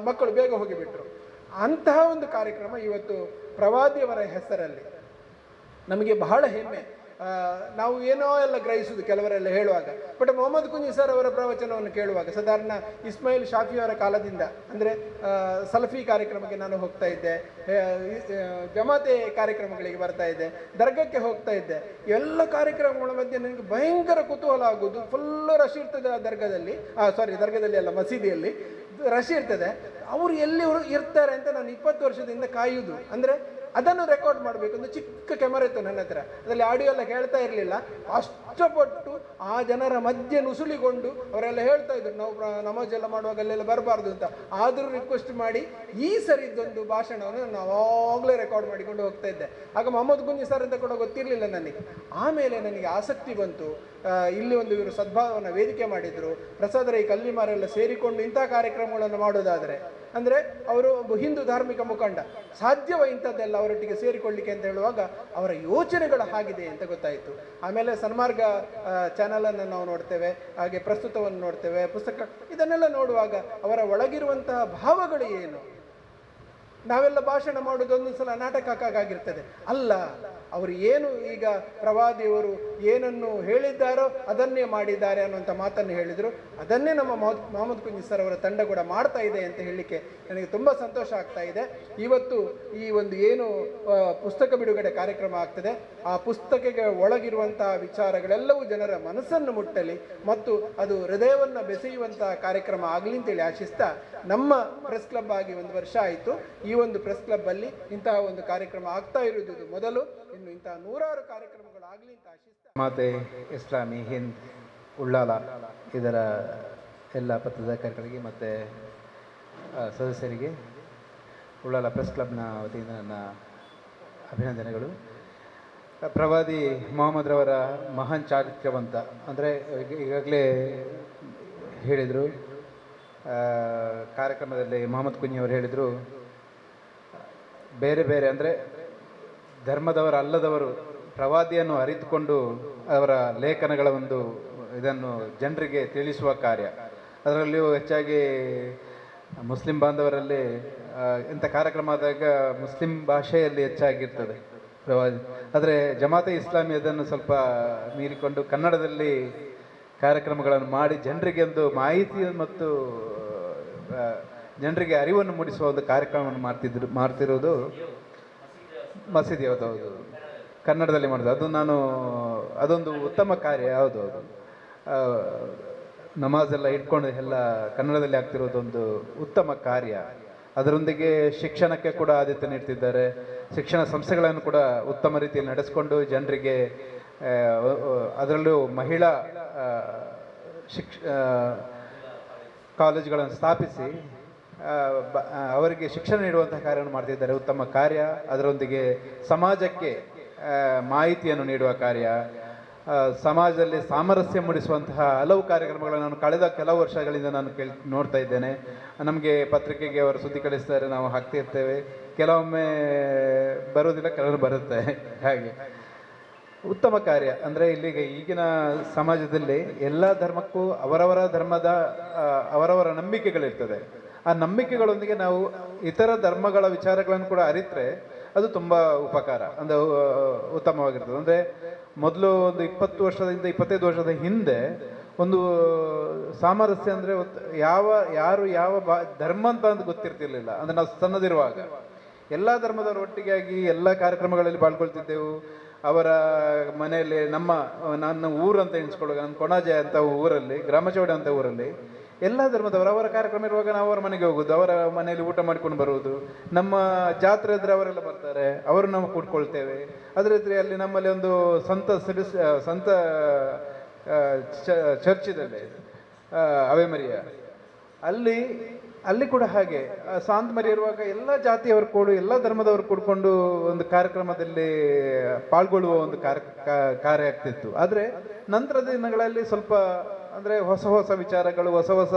ಮಕ್ಕಳು ಬೇಗ ಹೋಗಿಬಿಟ್ರು. ಅಂತಹ ಒಂದು ಕಾರ್ಯಕ್ರಮ ಇವತ್ತು ಪ್ರವಾದಿಯವರ ಹೆಸರಲ್ಲಿ ನಮಗೆ ಬಹಳ ಹೆಮ್ಮೆ. ನಾವು ಏನೋ ಎಲ್ಲ ಗ್ರಹಿಸುವುದು ಕೆಲವರೆಲ್ಲ ಹೇಳುವಾಗ, ಬಟ್ ಮೊಹಮ್ಮದ್ ಕುಂಜಿ ಸರ್ ಅವರ ಪ್ರವಚನವನ್ನು ಕೇಳುವಾಗ ಸಾಧಾರಣ ಇಸ್ಮಾಯಿಲ್ ಶಾಫಿಯವರ ಕಾಲದಿಂದ, ಅಂದರೆ ಸಲಫಿ ಕಾರ್ಯಕ್ರಮಕ್ಕೆ ನಾನು ಹೋಗ್ತಾ ಇದ್ದೆ, ಜಮಾತೆ ಕಾರ್ಯಕ್ರಮಗಳಿಗೆ ಬರ್ತಾ ಇದ್ದೆ, ದರ್ಗಕ್ಕೆ ಹೋಗ್ತಾ ಇದ್ದೆ. ಎಲ್ಲ ಕಾರ್ಯಕ್ರಮಗಳ ಮಧ್ಯೆ ನನಗೆ ಭಯಂಕರ ಕುತೂಹಲ ಆಗೋದು. ಫುಲ್ಲು ರಶ್ ಇರ್ತದೆ ಆ ದರ್ಗದಲ್ಲಿ ಅಲ್ಲ, ಮಸೀದಿಯಲ್ಲಿ ರಶ್ ಇರ್ತದೆ. ಅವರು ಎಲ್ಲಿ ಇರ್ತಾರೆ ಅಂತ ನಾನು 20 ವರ್ಷದಿಂದ ಕಾಯುವುದು. ಅಂದರೆ ಅದನ್ನು ರೆಕಾರ್ಡ್ ಮಾಡಬೇಕು. ಒಂದು ಚಿಕ್ಕ ಕ್ಯಾಮರಾ ಇತ್ತು ನನ್ನ ಹತ್ರ, ಅದರಲ್ಲಿ ಆಡಿಯೋ ಎಲ್ಲ ಕೇಳ್ತಾ ಇರಲಿಲ್ಲ. ಕಷ್ಟಪಟ್ಟು ಆ ಜನರ ಮಧ್ಯೆ ನುಸುಳಿಕೊಂಡು ಅವರೆಲ್ಲ ಹೇಳ್ತಾ ಇದ್ರು, ನಾವು ನಮಾಜ್ ಎಲ್ಲ ಮಾಡುವಾಗ ಅಲ್ಲೆಲ್ಲ ಬರಬಾರ್ದು ಅಂತ. ಆದರೂ ರಿಕ್ವೆಸ್ಟ್ ಮಾಡಿ ಈ ಸರಿದ್ದೊಂದು ಭಾಷಣವನ್ನು ನಾನು ಆವಾಗಲೇ ರೆಕಾರ್ಡ್ ಮಾಡಿಕೊಂಡು ಹೋಗ್ತಾ ಇದ್ದೆ. ಆಗ ಮೊಹಮ್ಮದ್ ಕುಂಜಿ ಸರ್ ಅಂತ ಕೂಡ ಗೊತ್ತಿರಲಿಲ್ಲ ನನಗೆ. ಆಮೇಲೆ ನನಗೆ ಆಸಕ್ತಿ ಬಂತು. ಇಲ್ಲಿ ಒಂದು ಇವರು ಸದ್ಭಾವನ ವೇದಿಕೆ ಮಾಡಿದರು. ಪ್ರಸಾದರ ಈ ಕಲ್ಲಿಮಾರೆಲ್ಲ ಸೇರಿಕೊಂಡು ಇಂಥ ಕಾರ್ಯಕ್ರಮಗಳನ್ನು ಮಾಡೋದಾದರೆ, ಅಂದರೆ ಅವರು ಒಬ್ಬ ಹಿಂದೂ ಧಾರ್ಮಿಕ ಮುಖಂಡ, ಸಾಧ್ಯವ ಇಂಥದ್ದೆಲ್ಲ ಅವರೊಟ್ಟಿಗೆ ಸೇರಿಕೊಳ್ಳಿಕ್ಕೆ ಅಂತ ಹೇಳುವಾಗ ಅವರ ಯೋಚನೆಗಳು ಹಾಗಿದೆ ಅಂತ ಗೊತ್ತಾಯಿತು. ಆಮೇಲೆ ಸನ್ಮಾರ್ಗ ಚಾನಲನ್ನು ನಾವು ನೋಡ್ತೇವೆ, ಹಾಗೆ ಪ್ರಸ್ತುತವನ್ನು ನೋಡ್ತೇವೆ, ಪುಸ್ತಕ, ಇದನ್ನೆಲ್ಲ ನೋಡುವಾಗ ಅವರ ಒಳಗಿರುವಂತಹ ಭಾವಗಳು ಏನು. ನಾವೆಲ್ಲ ಭಾಷಣ ಮಾಡೋದು ಒಂದೊಂದು ಸಲ ನಾಟಕ ಹಾಕಾಗಿರ್ತದೆ. ಅಲ್ಲ, ಅವರು ಏನು ಈಗ ಪ್ರವಾದಿಯವರು ಏನನ್ನು ಹೇಳಿದ್ದಾರೋ ಅದನ್ನೇ ಮಾಡಿದ್ದಾರೆ ಅನ್ನುವಂಥ ಮಾತನ್ನು ಹೇಳಿದರು. ಅದನ್ನೇ ನಮ್ಮ ಮೊಹಮ್ಮದ್ ಕುಂಜಿ ಸರ್ ಅವರ ತಂಡ ಕೂಡ ಮಾಡ್ತಾ ಇದೆ ಅಂತ ಹೇಳಲಿಕ್ಕೆ ನನಗೆ ತುಂಬ ಸಂತೋಷ ಆಗ್ತಾ ಇದೆ. ಇವತ್ತು ಈ ಒಂದು ಏನು ಪುಸ್ತಕ ಬಿಡುಗಡೆ ಕಾರ್ಯಕ್ರಮ ಆಗ್ತದೆ, ಆ ಪುಸ್ತಕಕ್ಕೆ ಒಳಗಿರುವಂತಹ ವಿಚಾರಗಳೆಲ್ಲವೂ ಜನರ ಮನಸ್ಸನ್ನು ಮುಟ್ಟಲಿ ಮತ್ತು ಅದು ಹೃದಯವನ್ನು ಬೆಸೆಯುವಂತಹ ಕಾರ್ಯಕ್ರಮ ಆಗಲಿ ಅಂತೇಳಿ ಆಶಿಸ್ತಾ, ನಮ್ಮ ಪ್ರೆಸ್ ಕ್ಲಬ್ ಆಗಿ 1 ವರ್ಷ ಆಯಿತು. ಈ ಒಂದು ಪ್ರೆಸ್ ಕ್ಲಬ್ಬಲ್ಲಿ ಇಂತಹ ಒಂದು ಕಾರ್ಯಕ್ರಮ ಆಗ್ತಾ ಇರುವುದು ಮೊದಲು, ಇನ್ನು ಇಂತಹ 100 ಕಾರ್ಯಕ್ರಮಗಳು ಆಗಲಿ ಅಂತ ಆಶಿಸ್ತಾ, ಮಾತೆ ಇಸ್ಲಾಮಿ ಹಿಂದ್ ಉಳ್ಳಾಲ ಇದರ ಎಲ್ಲ ಪತ್ರಕರ್ತರಿಗೆ ಮತ್ತು ಸದಸ್ಯರಿಗೆ ಉಳ್ಳಾಲ ಪ್ರೆಸ್ ಕ್ಲಬ್ನ ವತಿಯಿಂದ ನನ್ನ ಅಭಿನಂದನೆಗಳು. ಪ್ರವಾದಿ ಮೊಹಮ್ಮದ್ ರವರ ಮಹಾನ್ ಚಾರಿತ್ರ್ಯವಂತ, ಅಂದರೆ ಈಗಾಗಲೇ ಹೇಳಿದರು ಕಾರ್ಯಕ್ರಮದಲ್ಲಿ ಮೊಹಮ್ಮದ್ ಕುಂಜಿ ಅವರು ಹೇಳಿದರು, ಬೇರೆ ಬೇರೆ ಅಂದರೆ ಧರ್ಮದವರಲ್ಲದವರು ಪ್ರವಾದಿಯನ್ನು ಅರಿತುಕೊಂಡು ಅವರ ಲೇಖನಗಳ ಒಂದು ಇದನ್ನು ಜನರಿಗೆ ತಿಳಿಸುವ ಕಾರ್ಯ, ಅದರಲ್ಲಿಯೂ ಹೆಚ್ಚಾಗಿ ಮುಸ್ಲಿಂ ಬಾಂಧವರಲ್ಲಿ ಇಂಥ ಕಾರ್ಯಕ್ರಮ ಆದಾಗ ಮುಸ್ಲಿಂ ಭಾಷೆಯಲ್ಲಿ ಹೆಚ್ಚಾಗಿರ್ತದೆ ಪ್ರವಾದಿ. ಆದರೆ ಜಮಾತೆ ಇಸ್ಲಾಮಿ ಅದನ್ನು ಸ್ವಲ್ಪ ಮೀರಿಕೊಂಡು ಕನ್ನಡದಲ್ಲಿ ಕಾರ್ಯಕ್ರಮಗಳನ್ನು ಮಾಡಿ ಜನರಿಗೆ ಒಂದು ಮಾಹಿತಿ ಮತ್ತು ಜನರಿಗೆ ಅರಿವನ್ನು ಮೂಡಿಸುವ ಒಂದು ಕಾರ್ಯಕ್ರಮವನ್ನು ಮಾಡ್ತಿರೋದು ಮಸೀದಿ. ಹೌದು, ಕನ್ನಡದಲ್ಲಿ ಮಾಡೋದು ಅದೊಂದು ಉತ್ತಮ ಕಾರ್ಯ. ಹೌದು, ನಮಾಜ್ ಎಲ್ಲ ಇಟ್ಕೊಂಡು ಎಲ್ಲ ಕನ್ನಡದಲ್ಲಿ ಆಗ್ತಿರೋದೊಂದು ಉತ್ತಮ ಕಾರ್ಯ. ಅದರೊಂದಿಗೆ ಶಿಕ್ಷಣಕ್ಕೆ ಕೂಡ ಆದ್ಯತೆ ನೀಡ್ತಿದ್ದಾರೆ. ಶಿಕ್ಷಣ ಸಂಸ್ಥೆಗಳನ್ನು ಕೂಡ ಉತ್ತಮ ರೀತಿಯಲ್ಲಿ ನಡೆಸ್ಕೊಂಡು ಜನರಿಗೆ, ಅದರಲ್ಲೂ ಮಹಿಳಾ ಕಾಲೇಜುಗಳನ್ನು ಸ್ಥಾಪಿಸಿ ಅವರಿಗೆ ಶಿಕ್ಷಣ ನೀಡುವಂತಹ ಕಾರ್ಯವನ್ನು ಮಾಡ್ತಿದ್ದಾರೆ. ಉತ್ತಮ ಕಾರ್ಯ. ಅದರೊಂದಿಗೆ ಸಮಾಜಕ್ಕೆ ಮಾಹಿತಿಯನ್ನು ನೀಡುವ ಕಾರ್ಯ, ಸಮಾಜದಲ್ಲಿ ಸಾಮರಸ್ಯ ಮೂಡಿಸುವಂತಹ ಹಲವು ಕಾರ್ಯಕ್ರಮಗಳನ್ನು ನಾನು ಕಳೆದ ಕೆಲವು ವರ್ಷಗಳಿಂದ ನಾನು ನೋಡ್ತಾ ಇದ್ದೇನೆ. ನಮಗೆ ಪತ್ರಿಕೆಗೆ ಅವರು ಸುದ್ದಿ ಕಳಿಸ್ತಾರೆ, ನಾವು ಹಾಕ್ತಿರ್ತೇವೆ. ಕೆಲವೊಮ್ಮೆ ಬರೋದಿಲ್ಲ, ಕೆಲವರು ಬರುತ್ತೆ. ಹಾಗೆ ಉತ್ತಮ ಕಾರ್ಯ. ಅಂದರೆ ಇಲ್ಲಿಗೆ ಈಗಿನ ಸಮಾಜದಲ್ಲಿ ಎಲ್ಲ ಧರ್ಮಕ್ಕೂ ಅವರವರ ಧರ್ಮದ ಅವರವರ ನಂಬಿಕೆಗಳಿರ್ತದೆ. ಆ ನಂಬಿಕೆಗಳೊಂದಿಗೆ ನಾವು ಇತರ ಧರ್ಮಗಳ ವಿಚಾರಗಳನ್ನು ಕೂಡ ಅರಿತರೆ ಅದು ತುಂಬ ಉಪಕಾರ, ಅಂದರೆ ಉತ್ತಮವಾಗಿರ್ತದೆ. ಅಂದರೆ ಮೊದಲು ಒಂದು 20 ವರ್ಷದಿಂದ 25 ವರ್ಷದ ಹಿಂದೆ ಒಂದು ಸಾಮರಸ್ಯ ಅಂದರೆ ಯಾರು ಯಾವ ಧರ್ಮ ಅಂತ ಗೊತ್ತಿರ್ತಿರ್ಲಿಲ್ಲ. ಅಂದರೆ ನಾವು ಸಣ್ಣದಿರುವಾಗ ಎಲ್ಲ ಧರ್ಮದವರು ಒಟ್ಟಿಗಾಗಿ ಎಲ್ಲ ಕಾರ್ಯಕ್ರಮಗಳಲ್ಲಿ ಪಾಲ್ಗೊಳ್ತಿದ್ದೆವು. ಅವರ ಮನೆಯಲ್ಲಿ ನನ್ನ ಊರು ಅಂತ ಎಣಿಸ್ಕೊಳ್ಳುವಾಗ, ನನ್ನ ಕೊಣಾಜೆ ಅಂತ ಊರಲ್ಲಿ, ಗ್ರಾಮಚೌಡ ಅಂತ ಊರಲ್ಲಿ ಎಲ್ಲ ಧರ್ಮದವರು ಅವರ ಕಾರ್ಯಕ್ರಮ ಇರುವಾಗ ನಾವು ಅವರ ಮನೆಗೆ ಹೋಗೋದು, ಅವರ ಮನೆಯಲ್ಲಿ ಊಟ ಮಾಡ್ಕೊಂಡು ಬರುವುದು. ನಮ್ಮ ಜಾತ್ರೆ ಇದ್ರೆ ಅವರೆಲ್ಲ ಬರ್ತಾರೆ, ಅವರು ನಾವು ಕೂಡ್ಕೊಳ್ತೇವೆ. ಅದೇ ರೀತಿ ಅಲ್ಲಿ ನಮ್ಮಲ್ಲಿ ಒಂದು ಸಂತ ಚರ್ಚ್ ಇದೆ, ಅವೆ ಮರಿಯ, ಅಲ್ಲಿ ಕೂಡ ಹಾಗೆ ಸಾಂತ್ ಮರಿ ಇರುವಾಗ ಎಲ್ಲ ಜಾತಿಯವರು ಎಲ್ಲ ಧರ್ಮದವರು ಕೂಡ್ಕೊಂಡು ಒಂದು ಕಾರ್ಯಕ್ರಮದಲ್ಲಿ ಪಾಲ್ಗೊಳ್ಳುವ ಒಂದು ಕಾರ್ಯ ಆಗ್ತಿತ್ತು. ಆದರೆ ನಂತರದ ದಿನಗಳಲ್ಲಿ ಸ್ವಲ್ಪ ಅಂದರೆ ಹೊಸ ವಿಚಾರಗಳು, ಹೊಸ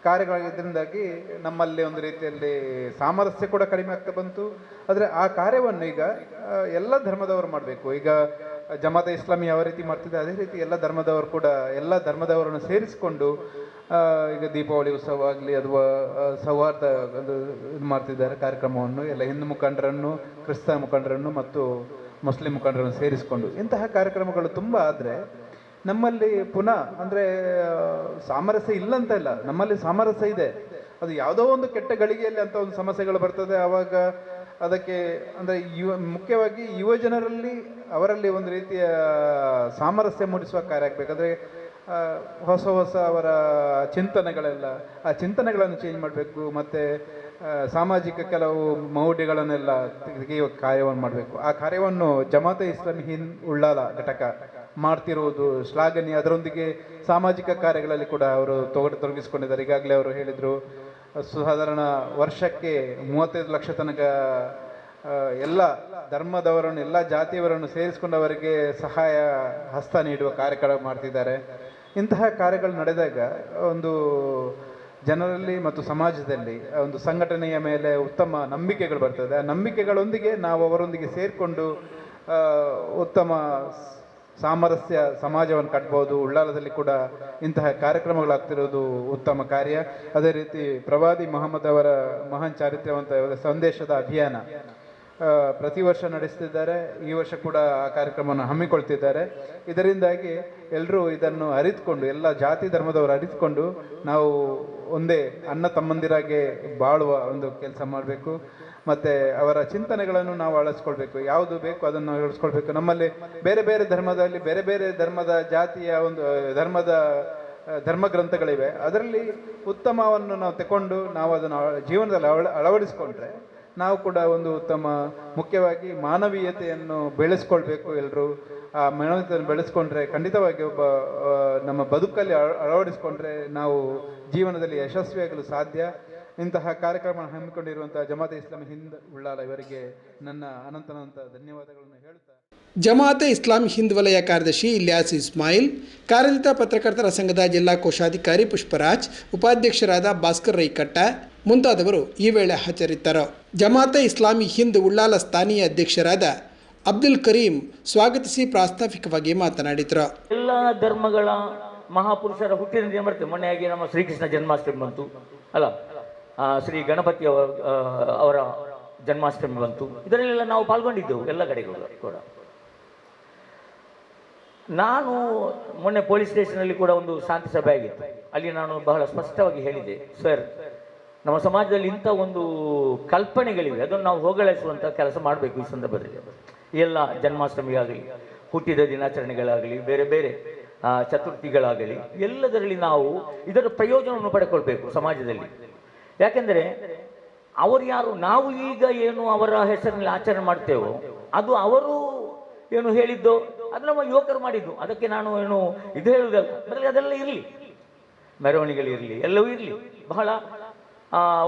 ಕಾರ್ಯಗಳಿದ್ರಿಂದಾಗಿ ನಮ್ಮಲ್ಲಿ ಒಂದು ರೀತಿಯಲ್ಲಿ ಸಾಮರಸ್ಯ ಕೂಡ ಕಡಿಮೆ ಆಗ್ತಾ ಬಂತು. ಆದರೆ ಆ ಕಾರ್ಯವನ್ನು ಈಗ ಎಲ್ಲ ಧರ್ಮದವರು ಮಾಡಬೇಕು. ಈಗ ಜಮಾತೆ ಇಸ್ಲಾಮಿ ಯಾವ ರೀತಿ ಮಾಡ್ತಿದೆ ಅದೇ ರೀತಿ ಎಲ್ಲ ಧರ್ಮದವರು ಕೂಡ ಎಲ್ಲ ಧರ್ಮದವರನ್ನು ಸೇರಿಸಿಕೊಂಡು ಈಗ ದೀಪಾವಳಿ ಉತ್ಸವ ಆಗಲಿ ಅಥವಾ ಸೌಹಾರ್ದ ಇದು ಮಾಡ್ತಿದ್ದಾರೆ ಕಾರ್ಯಕ್ರಮವನ್ನು. ಎಲ್ಲ ಹಿಂದೂ ಮುಖಂಡರನ್ನು, ಕ್ರಿಸ್ತ ಮುಖಂಡರನ್ನು ಮತ್ತು ಮುಸ್ಲಿಂ ಮುಖಂಡರನ್ನು ಸೇರಿಸಿಕೊಂಡು ಇಂತಹ ಕಾರ್ಯಕ್ರಮಗಳು ತುಂಬ ಆದರೆ ನಮ್ಮಲ್ಲಿ ಪುನಃ ಅಂದರೆ ಸಾಮರಸ್ಯ ಇಲ್ಲ ಅಂತ ಇಲ್ಲ, ನಮ್ಮಲ್ಲಿ ಸಾಮರಸ್ಯ ಇದೆ. ಅದು ಯಾವುದೋ ಒಂದು ಕೆಟ್ಟ ಗಳಿಗೆಯಲ್ಲಿ ಅಂತ ಒಂದು ಸಮಸ್ಯೆಗಳು ಬರ್ತದೆ. ಆವಾಗ ಅದಕ್ಕೆ ಅಂದರೆ ಮುಖ್ಯವಾಗಿ ಯುವ ಜನರಲ್ಲಿ ಅವರಲ್ಲಿ ಒಂದು ರೀತಿಯ ಸಾಮರಸ್ಯ ಮೂಡಿಸುವ ಕಾರ್ಯ ಆಗಬೇಕಾದ್ರೆ ಹೊಸ ಅವರ ಚಿಂತನೆಗಳೆಲ್ಲ, ಆ ಚಿಂತನೆಗಳನ್ನು ಚೇಂಜ್ ಮಾಡಬೇಕು. ಮತ್ತು ಸಾಮಾಜಿಕ ಕೆಲವು ಮೌಢ್ಯಗಳನ್ನೆಲ್ಲ ತೆಗೆಯುವ ಕಾರ್ಯವನ್ನು ಮಾಡಬೇಕು. ಆ ಕಾರ್ಯವನ್ನು ಜಮಾತೆ ಇಸ್ಲಾಮಿ ಹಿಂದ್ ಉಳ್ಳಾಲ ಘಟಕ ಮಾಡ್ತಿರುವುದು ಶ್ಲಾಘನೀಯ. ಅದರೊಂದಿಗೆ ಸಾಮಾಜಿಕ ಕಾರ್ಯಗಳಲ್ಲಿ ಕೂಡ ಅವರು ತೊಡಗಿಸ್ಕೊಂಡಿದ್ದಾರೆ. ಈಗಾಗಲೇ ಅವರು ಹೇಳಿದರು, ಸಾಧಾರಣ ವರ್ಷಕ್ಕೆ 35 ಲಕ್ಷ ತನಕ ಎಲ್ಲ ಧರ್ಮದವರನ್ನು, ಎಲ್ಲ ಜಾತಿಯವರನ್ನು ಸೇರಿಸಿಕೊಂಡು ಅವರಿಗೆ ಸಹಾಯ ಹಸ್ತ ನೀಡುವ ಕಾರ್ಯಕ್ರಮ ಮಾಡ್ತಿದ್ದಾರೆ. ಇಂತಹ ಕಾರ್ಯಗಳು ನಡೆದಾಗ ಒಂದು ಜನರಲ್ಲಿ ಮತ್ತು ಸಮಾಜದಲ್ಲಿ ಒಂದು ಸಂಘಟನೆಯ ಮೇಲೆ ಉತ್ತಮ ನಂಬಿಕೆಗಳು ಬರ್ತದೆ. ಆ ನಂಬಿಕೆಗಳೊಂದಿಗೆ ನಾವು ಅವರೊಂದಿಗೆ ಸೇರಿಕೊಂಡು ಉತ್ತಮ ಸಾಮರಸ್ಯ ಸಮಾಜವನ್ನು ಕಟ್ಬೋದು. ಉಳ್ಳಾಲದಲ್ಲಿ ಕೂಡ ಇಂತಹ ಕಾರ್ಯಕ್ರಮಗಳಾಗ್ತಿರೋದು ಉತ್ತಮ ಕಾರ್ಯ. ಅದೇ ರೀತಿ ಪ್ರವಾದಿ ಮೊಹಮ್ಮದ್ ಅವರ ಮಹಾನ್ ಚಾರಿತ್ರ್ಯವಂತ ಸಂದೇಶದ ಅಭಿಯಾನ ಪ್ರತಿ ವರ್ಷ ನಡೆಸ್ತಿದ್ದಾರೆ. ಈ ವರ್ಷ ಕೂಡ ಆ ಕಾರ್ಯಕ್ರಮವನ್ನು ಹಮ್ಮಿಕೊಳ್ತಿದ್ದಾರೆ. ಇದರಿಂದಾಗಿ ಎಲ್ಲರೂ ಇದನ್ನು ಅರಿತುಕೊಂಡು, ಎಲ್ಲ ಜಾತಿ ಧರ್ಮದವರು ಅರಿತುಕೊಂಡು ನಾವು ಒಂದೇ ಅಣ್ಣ ತಮ್ಮಂದಿರಾಗೆ ಬಾಳುವ ಒಂದು ಕೆಲಸ ಮಾಡಬೇಕು. ಮತ್ತು ಅವರ ಚಿಂತನೆಗಳನ್ನು ನಾವು ಅಳಿಸ್ಕೊಳ್ಬೇಕು. ಯಾವುದು ಬೇಕು ಅದನ್ನು ಅಳಿಸ್ಕೊಳ್ಬೇಕು. ನಮ್ಮಲ್ಲಿ ಬೇರೆ ಬೇರೆ ಧರ್ಮದಲ್ಲಿ ಬೇರೆ ಬೇರೆ ಧರ್ಮದ ಜಾತಿಯ ಒಂದು ಧರ್ಮ ಗ್ರಂಥಗಳಿವೆ. ಅದರಲ್ಲಿ ಉತ್ತಮವನ್ನು ನಾವು ತಗೊಂಡು ನಾವು ಅದನ್ನು ಜೀವನದಲ್ಲಿ ಅಳವಡಿಸ್ಕೊಂಡ್ರೆ ನಾವು ಕೂಡ ಒಂದು ಉತ್ತಮ, ಮುಖ್ಯವಾಗಿ ಮಾನವೀಯತೆಯನ್ನು ಬೆಳೆಸ್ಕೊಳ್ಬೇಕು. ಎಲ್ಲರೂ ಆ ಮಾನವೀಯತೆಯನ್ನು ಬೆಳೆಸ್ಕೊಂಡ್ರೆ ಖಂಡಿತವಾಗಿ ನಮ್ಮ ಬದುಕಲ್ಲಿ ಅಳವಡಿಸ್ಕೊಂಡ್ರೆ ನಾವು ಜೀವನದಲ್ಲಿ ಯಶಸ್ವಿಯಾಗಲು ಸಾಧ್ಯ. ಇಂತಹ ಕಾರ್ಯಕ್ರಮ ಹಮ್ಮಿಕೊಂಡಿರುವಂತಹ ಜಮಾತೆ ಇಸ್ಲಾಮಿ ಹಿಂದ್ ಉಳ್ಳಾಲ ಇವರಿಗೆ ನನ್ನ ಅನಂತ ಧನ್ಯವಾದಗಳನ್ನು ಹೇಳುತ್ತಾ, ಜಮಾತೆ ಇಸ್ಲಾಮಿ ಹಿಂದ್ ವಲಯ ಕಾರ್ಯದರ್ಶಿ ಇಲ್ಯಾಸ್ ಇಸ್ಮಾಯಿಲ್, ಕಾರ್ಯನಿರತ ಪತ್ರಕರ್ತರ ಸಂಘದ ಜಿಲ್ಲಾ ಕೋಶಾಧಿಕಾರಿ ಪುಷ್ಪರಾಜ್, ಉಪಾಧ್ಯಕ್ಷರಾದ ಭಾಸ್ಕರ್ ರೈಕಟ್ಟ ಮುಂತಾದವರು ಈ ವೇಳೆ ಹಾಜರಿದ್ದರು. ಜಮಾತೆ ಇಸ್ಲಾಮಿ ಹಿಂದ್ ಉಳ್ಳಾಲ ಸ್ಥಾನೀಯ ಅಧ್ಯಕ್ಷರಾದ ಅಬ್ದುಲ್ ಕರೀಂ ಸ್ವಾಗತಿಸಿ ಪ್ರಾಸ್ತಾವಿಕವಾಗಿ ಮಾತನಾಡಿದರು. ಎಲ್ಲ ಧರ್ಮಗಳ ಮಹಾಪುರುಷರ ಹುಟ್ಟಿದ ದಿನ ಬರ್ತೇವೆ. ಮೊನ್ನೆಯಾಗಿ ನಮ್ಮ ಶ್ರೀಕೃಷ್ಣ ಜನ್ಮಾಷ್ಟಮಿ ಬಂತು ಅಲ್ಲ, ಶ್ರೀ ಗಣಪತಿ ಅವರ ಜನ್ಮಾಷ್ಟಮಿ ಬಂತು. ಇದರಲ್ಲೆಲ್ಲ ನಾವು ಪಾಲ್ಗೊಂಡಿದ್ದೆವು ಎಲ್ಲ ಕಡೆಗಳು ಕೂಡ. ನಾನು ಮೊನ್ನೆ ಪೊಲೀಸ್ ಸ್ಟೇಷನಲ್ಲಿ ಕೂಡ ಒಂದು ಶಾಂತಿ ಸಭೆ ಆಗಿತ್ತು. ಅಲ್ಲಿ ನಾನು ಬಹಳ ಸ್ಪಷ್ಟವಾಗಿ ಹೇಳಿದೆ, ಸರ್, ನಮ್ಮ ಸಮಾಜದಲ್ಲಿ ಇಂಥ ಒಂದು ಕಲ್ಪನೆಗಳಿವೆ, ಅದನ್ನು ನಾವು ಹೋಗಲಾಡಿಸುವಂಥ ಕೆಲಸ ಮಾಡಬೇಕು. ಈ ಸಂದರ್ಭದಲ್ಲಿ ಎಲ್ಲ ಜನ್ಮಾಷ್ಟಮಿಯಾಗಲಿ, ಹುಟ್ಟಿದ ದಿನಾಚರಣೆಗಳಾಗಲಿ, ಬೇರೆ ಬೇರೆ ಚತುರ್ಥಿಗಳಾಗಲಿ, ಎಲ್ಲದರಲ್ಲಿ ನಾವು ಇದರ ಪ್ರಯೋಜನವನ್ನು ಪಡೆಕೊಳ್ಬೇಕು ಸಮಾಜದಲ್ಲಿ. ಯಾಕೆಂದರೆ ಅವರು ಯಾರು, ನಾವು ಈಗ ಏನು ಅವರ ಹೆಸರಿನಲ್ಲಿ ಆಚರಣೆ ಮಾಡ್ತೇವೋ ಅದು ಅವರು ಏನು ಹೇಳಿದ್ದು, ಅದು ನಮ್ಮ ಯುವಕರು ಮಾಡಿದ್ದು. ಅದಕ್ಕೆ ನಾನು ಏನು ಇದು ಹೇಳುವುದಲ್ಲ, ಬರಲಿ ಅದೆಲ್ಲ ಇರಲಿ, ಮೆರವಣಿಗೆಗಳಿರಲಿ, ಎಲ್ಲವೂ ಇರಲಿ, ಬಹಳ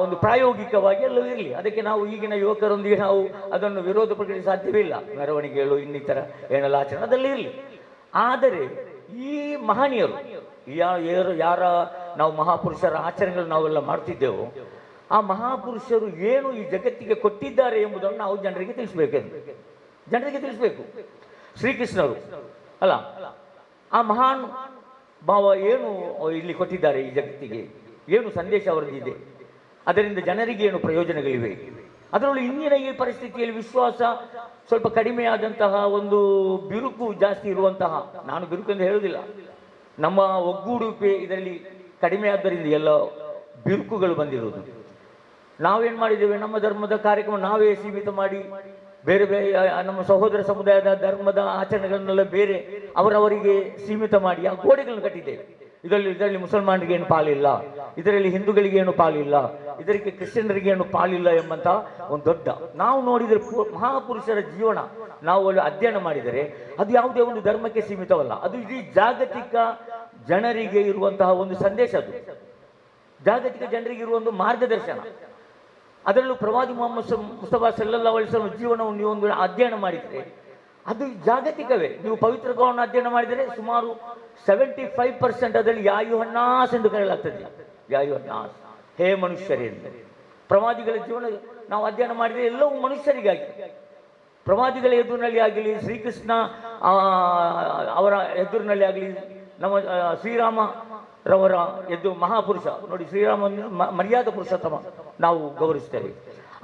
ಒಂದು ಪ್ರಾಯೋಗಿಕವಾಗಿ ಎಲ್ಲವೂ ಇರಲಿ. ಅದಕ್ಕೆ ನಾವು ಈಗಿನ ಯುವಕರೊಂದಿಗೆ ನಾವು ಅದನ್ನು ವಿರೋಧ ಪಡಿಸಲು ಸಾಧ್ಯವೇ ಇಲ್ಲ. ಮೆರವಣಿಗೆಗಳು, ಇನ್ನಿತರ ಏನೆಲ್ಲ ಆಚರಣೆ ಅದೆಲ್ಲ ಇರಲಿ. ಆದರೆ ಈ ಮಹನೀಯರು ಯಾರ ನಾವು ಮಹಾಪುರುಷರ ಆಚರಣೆಗಳು ನಾವೆಲ್ಲ ಮಾಡ್ತಿದ್ದೆವು, ಆ ಮಹಾಪುರುಷರು ಏನು ಈ ಜಗತ್ತಿಗೆ ಕೊಟ್ಟಿದ್ದಾರೆ ಎಂಬುದನ್ನು ನಾವು ಜನರಿಗೆ ತಿಳಿಸಬೇಕು. ಶ್ರೀಕೃಷ್ಣರು ಅಲ್ಲ, ಆ ಮಹಾನ್ ಭಾವ ಏನು ಇಲ್ಲಿ ಕೊಟ್ಟಿದ್ದಾರೆ ಈ ಜಗತ್ತಿಗೆ, ಏನು ಸಂದೇಶ ಅವರದ್ದಿದೆ, ಅದರಿಂದ ಜನರಿಗೆ ಏನು ಪ್ರಯೋಜನಗಳಿವೆ. ಅದರಲ್ಲೂ ಇಂದಿನ ಈ ಪರಿಸ್ಥಿತಿಯಲ್ಲಿ ವಿಶ್ವಾಸ ಸ್ವಲ್ಪ ಕಡಿಮೆಯಾದಂತಹ, ಒಂದು ಬಿರುಕು ಜಾಸ್ತಿ ಇರುವಂತಹ, ನಾನು ಬಿರುಕು ಎಂದು ಹೇಳುವುದಿಲ್ಲ, ನಮ್ಮ ಒಗ್ಗೂಡುವಿಕೆ ಇದರಲ್ಲಿ ಕಡಿಮೆ ಆದ್ದರಿಂದ ಎಲ್ಲ ಬಿರುಕುಗಳು ಬಂದಿರುವುದು. ನಾವೇನು ಮಾಡಿದ್ದೇವೆ, ನಮ್ಮ ಧರ್ಮದ ಕಾರ್ಯಕ್ರಮ ನಾವೇ ಸೀಮಿತ ಮಾಡಿ, ಬೇರೆ ಬೇರೆ ನಮ್ಮ ಸಹೋದರ ಸಮುದಾಯದ ಧರ್ಮದ ಆಚರಣೆಗಳನ್ನೆಲ್ಲ ಬೇರೆ ಅವರವರಿಗೆ ಸೀಮಿತ ಮಾಡಿ ಆ ಗೋಡೆಗಳನ್ನು ಕಟ್ಟಿದ್ದೇವೆ. ಇದರಲ್ಲಿ ಮುಸಲ್ಮಾನರಿಗೆ ಏನು ಪಾಲಿಲ್ಲ, ಇದರಲ್ಲಿ ಹಿಂದೂಗಳಿಗೆ ಏನು ಪಾಲಿಲ್ಲ, ಇದಕ್ಕೆ ಕ್ರಿಶ್ಚಿಯನರಿಗೆ ಏನು ಪಾಲಿಲ್ಲ ಎಂಬಂತ ಒಂದು ದೊಡ್ಡ, ನಾವು ನೋಡಿದರೆ ಮಹಾಪುರುಷರ ಜೀವನ ನಾವು ಅಧ್ಯಯನ ಮಾಡಿದರೆ ಅದು ಯಾವುದೇ ಒಂದು ಧರ್ಮಕ್ಕೆ ಸೀಮಿತವಲ್ಲ. ಅದು ಇಡೀ ಜಾಗತಿಕ ಜನರಿಗೆ ಇರುವಂತಹ ಒಂದು ಸಂದೇಶ, ಅದು ಜಾಗತಿಕ ಜನರಿಗೆ ಇರುವ ಒಂದು ಮಾರ್ಗದರ್ಶನ. ಅದರಲ್ಲೂ ಪ್ರವಾದಿ ಮೊಹಮ್ಮದ್ ಮುಸ್ತಫಾ ಸಲ್ಲಲ್ಲಾಹು ಅಲೈಹಿ ವಸಲ್ಲಂ ಜೀವನವನ್ನು ನೀವು ಒಂದು ಅಧ್ಯಯನ ಮಾಡಿದರೆ ಅದು ಜಾಗತಿಕವೇ. ನೀವು ಪವಿತ್ರ ಗ್ರಂಥವನ್ನು ಅಧ್ಯಯನ ಮಾಡಿದರೆ ಸುಮಾರು 75% ಅದರಲ್ಲಿ ಯಾ ಅಯ್ಯುಹನ್ನಾಸ್ ಎಂದು ಕರೆಯಲಾಗ್ತದೆ. ಯಾ ಅಯ್ಯುಹನ್ನಾಸ್, ಹೇ ಮನುಷ್ಯರೇ ಎಂದರೆ. ಪ್ರವಾದಿಗಳ ಜೀವನ ನಾವು ಅಧ್ಯಯನ ಮಾಡಿದರೆ ಎಲ್ಲವೂ ಮನುಷ್ಯರಿಗಾಗಿ. ಪ್ರವಾದಿಗಳ ಎದುರಿನಲ್ಲಿ ಆಗಲಿ, ಶ್ರೀಕೃಷ್ಣ ಅವರ ಎದುರಿನಲ್ಲಿ ಆಗಲಿ, ನಮ್ಮ ಶ್ರೀರಾಮ ರವರ ಮಹಾಪುರುಷ ನೋಡಿ, ಶ್ರೀರಾಮ ಮರ್ಯಾದ ಪುರುಷೋತ್ತಮ ನಾವು ಗೌರವಿಸ್ತೇವೆ.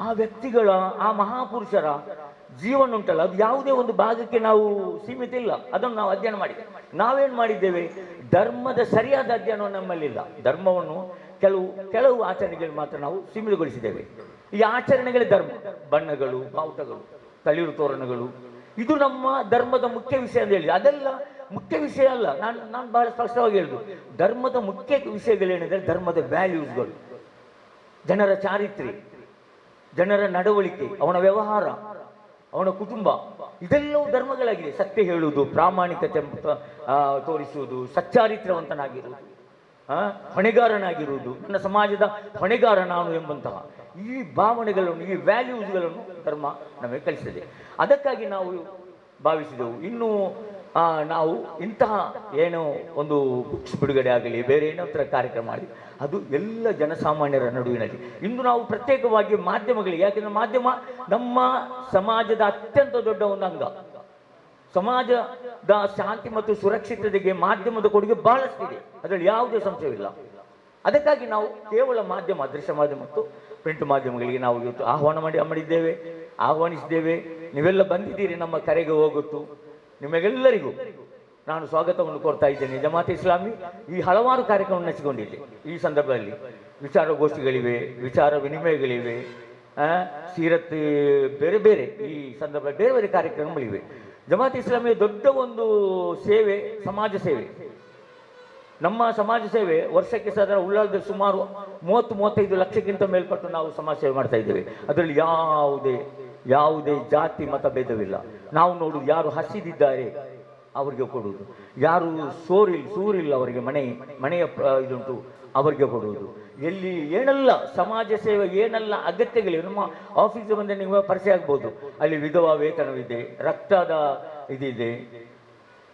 ಆ ವ್ಯಕ್ತಿಗಳ, ಆ ಮಹಾಪುರುಷರ ಜೀವನ ಉಂಟಲ್ಲ, ಅದು ಯಾವುದೇ ಒಂದು ಭಾಗಕ್ಕೆ ನಾವು ಸೀಮಿತ ಇಲ್ಲ. ಅದನ್ನು ನಾವು ಅಧ್ಯಯನ ಮಾಡಿ ನಾವೇನು ಮಾಡಿದ್ದೇವೆ, ಧರ್ಮದ ಸರಿಯಾದ ಅಧ್ಯಯನ ನಮ್ಮಲ್ಲಿಲ್ಲ. ಧರ್ಮವನ್ನು ಕೆಲವು ಆಚರಣೆಗಳು ಮಾತ್ರ ನಾವು ಸೀಮಿತಗೊಳಿಸಿದ್ದೇವೆ. ಈ ಆಚರಣೆಗಳೇ ಧರ್ಮ. ಬಣ್ಣಗಳು, ಬಾವುಟಗಳು, ತಳಿರು ತೋರಣಗಳು, ಇದು ನಮ್ಮ ಧರ್ಮದ ಮುಖ್ಯ ವಿಷಯ ಅಂತ ಹೇಳಿ, ಅದೆಲ್ಲ ಮುಖ್ಯ ವಿಷಯ ಅಲ್ಲ. ನಾನು ಬಹಳ ಸ್ಪಷ್ಟವಾಗಿ ಹೇಳುದು, ಧರ್ಮದ ಮುಖ್ಯ ವಿಷಯಗಳೇನಿದೆ, ಧರ್ಮದ ವ್ಯಾಲ್ಯೂಸ್ಗಳು, ಜನರ ಚಾರಿತ್ರ್ಯ, ಜನರ ನಡವಳಿಕೆ, ಅವನ ವ್ಯವಹಾರ, ಅವನ ಕುಟುಂಬ, ಇದೆಲ್ಲವೂ ಧರ್ಮಗಳಾಗಿದೆ. ಸತ್ಯ ಹೇಳುವುದು, ಪ್ರಾಮಾಣಿಕತೆ ತೋರಿಸುವುದು, ಸಚ್ಚಾರಿತ್ರ್ಯವಂತನಾಗಿರುವುದು, ಹೊಣೆಗಾರನಾಗಿರುವುದು, ನನ್ನ ಸಮಾಜದ ಹೊಣೆಗಾರ ನಾನು ಎಂಬಂತಹ ಈ ಭಾವನೆಗಳನ್ನು, ಈ ವ್ಯಾಲ್ಯೂಸ್ಗಳನ್ನು ಧರ್ಮ ನಮಗೆ ಕಲಿಸಿದೆ. ಅದಕ್ಕಾಗಿ ನಾವು ಭಾವಿಸಿದೆವು, ಇನ್ನು ನಾವು ಇಂತಹ ಏನೋ ಒಂದು ಬುಕ್ಸ್ ಬಿಡುಗಡೆ ಆಗಲಿ, ಬೇರೆ ಏನೋ ಥರ ಕಾರ್ಯಕ್ರಮ ಮಾಡಲಿ, ಅದು ಎಲ್ಲ ಜನಸಾಮಾನ್ಯರ ನಡುವಿನಲ್ಲಿ. ಇಂದು ನಾವು ಪ್ರತ್ಯೇಕವಾಗಿ ಮಾಧ್ಯಮಗಳಿಗೆ, ಯಾಕೆಂದರೆ ಮಾಧ್ಯಮ ನಮ್ಮ ಸಮಾಜದ ಅತ್ಯಂತ ದೊಡ್ಡ ಒಂದು ಅಂಗ. ಸಮಾಜದ ಶಾಂತಿ ಮತ್ತು ಸುರಕ್ಷಿತತೆಗೆ ಮಾಧ್ಯಮದ ಕೊಡುಗೆ ಬಹಳಷ್ಟಿದೆ, ಅದರಲ್ಲಿ ಯಾವುದೇ ಸಂಶಯವಿಲ್ಲ. ಅದಕ್ಕಾಗಿ ನಾವು ಕೇವಲ ಮಾಧ್ಯಮ, ದೃಶ್ಯ ಮಾಧ್ಯಮ ಮತ್ತು ಪ್ರಿಂಟ್ ಮಾಧ್ಯಮಗಳಿಗೆ ನಾವು ಇವತ್ತು ಆಹ್ವಾನಿಸಿದ್ದೇವೆ. ನೀವೆಲ್ಲ ಬಂದಿದ್ದೀರಿ, ನಮ್ಮ ಕರೆಗೆ ಹೋಗುತ್ತು. ನಿಮಗೆಲ್ಲರಿಗೂ ನಾನು ಸ್ವಾಗತವನ್ನು ಕೋರ್ತಾ ಇದ್ದೇನೆ. ಜಮಾತ್ ಇಸ್ಲಾಮಿ ಈ ಹಲವಾರು ಕಾರ್ಯಕ್ರಮವನ್ನು ನಡೆಸಿಕೊಂಡಿದೆ. ಈ ಸಂದರ್ಭದಲ್ಲಿ ವಿಚಾರಗೋಷ್ಠಿಗಳಿವೆ, ವಿಚಾರ ವಿನಿಮಯಗಳಿವೆ, ಸೀರತ್, ಬೇರೆ ಬೇರೆ ಈ ಸಂದರ್ಭ ಬೇರೆ ಬೇರೆ ಕಾರ್ಯಕ್ರಮಗಳಿವೆ. ಜಮಾತ್ ಇಸ್ಲಾಮಿಯ ದೊಡ್ಡ ಒಂದು ಸೇವೆ ಸಮಾಜ ಸೇವೆ. ನಮ್ಮ ಸಮಾಜ ಸೇವೆ ವರ್ಷಕ್ಕೆ ಸಾಧಾರಣ ಉಳ್ಳಾಲದಲ್ಲಿ ಸುಮಾರು 30-35 ಲಕ್ಷಕ್ಕಿಂತ ಮೇಲ್ಪಟ್ಟು ನಾವು ಸಮಾಜ ಸೇವೆ ಮಾಡ್ತಾ ಇದ್ದೇವೆ. ಅದರಲ್ಲಿ ಯಾವುದೇ ಜಾತಿ ಮತ ಭೇದವಿಲ್ಲ. ನಾವು ನೋಡುವುದು, ಯಾರು ಹಸಿದಿದ್ದಾರೆ ಅವರಿಗೆ ಕೊಡುವುದು, ಯಾರು ಸೂರಿಲ್ಲ ಅವರಿಗೆ ಮನೆಯ ಇದುಂಟು ಅವರಿಗೆ ಕೊಡುವುದು, ಎಲ್ಲಿ ಏನೆಲ್ಲ ಸಮಾಜ ಸೇವೆ ಏನೆಲ್ಲ ಅಗತ್ಯಗಳಿವೆ. ನಮ್ಮ ಆಫೀಸ್ ಬಂದರೆ ನೀವು ಪರಿಚಯ ಆಗ್ಬೋದು, ಅಲ್ಲಿ ವಿಧವಾ ವೇತನವಿದೆ, ರಕ್ತದ ಇದಿದೆ.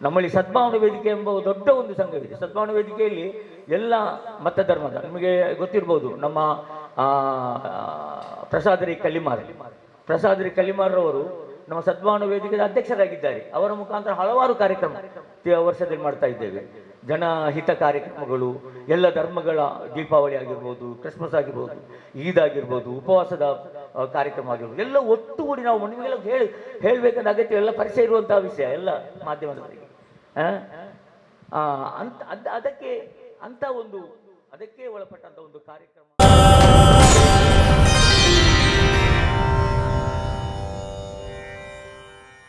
ನಮ್ಮಲ್ಲಿ ಸದ್ಭಾವನಾ ವೇದಿಕೆ ಎಂಬ ದೊಡ್ಡ ಒಂದು ಸಂಘವಿದೆ. ಸದ್ಭಾವನಾ ವೇದಿಕೆಯಲ್ಲಿ ಎಲ್ಲ ಮತ ಧರ್ಮದ, ನಿಮಗೆ ಗೊತ್ತಿರ್ಬೋದು, ನಮ್ಮ ಪ್ರಸಾದರಿ ಕಲ್ಲಿಮಾರ್ರವರು ನಮ್ಮ ಸದ್ಭಾವನಾ ವೇದಿಕೆಯ ಅಧ್ಯಕ್ಷರಾಗಿದ್ದಾರೆ. ಅವರ ಮುಖಾಂತರ ಹಲವಾರು ಕಾರ್ಯಕ್ರಮ ವರ್ಷದಲ್ಲಿ ಮಾಡ್ತಾ ಇದ್ದೇವೆ. ಜನಹಿತ ಕಾರ್ಯಕ್ರಮಗಳು, ಎಲ್ಲ ಧರ್ಮಗಳ ದೀಪಾವಳಿ ಆಗಿರ್ಬೋದು, ಕ್ರಿಸ್ಮಸ್ ಆಗಿರ್ಬೋದು, ಈದ್ ಆಗಿರ್ಬೋದು, ಉಪವಾಸದ ಕಾರ್ಯಕ್ರಮ ಆಗಿರ್ಬೋದು, ಎಲ್ಲ ಒಟ್ಟುಗೂಡಿ ನಾವು ನಿಮಗೆಲ್ಲ ಹೇಳಬೇಕಾದ ಅಗತ್ಯ, ಎಲ್ಲ ಪರಿಚಯ ಇರುವಂತಹ ವಿಷಯ ಎಲ್ಲ ಮಾಧ್ಯಮದವರಿಗೆ. ಅದಕ್ಕೆ ಒಳಪಟ್ಟಂತ ಒಂದು ಕಾರ್ಯಕ್ರಮ.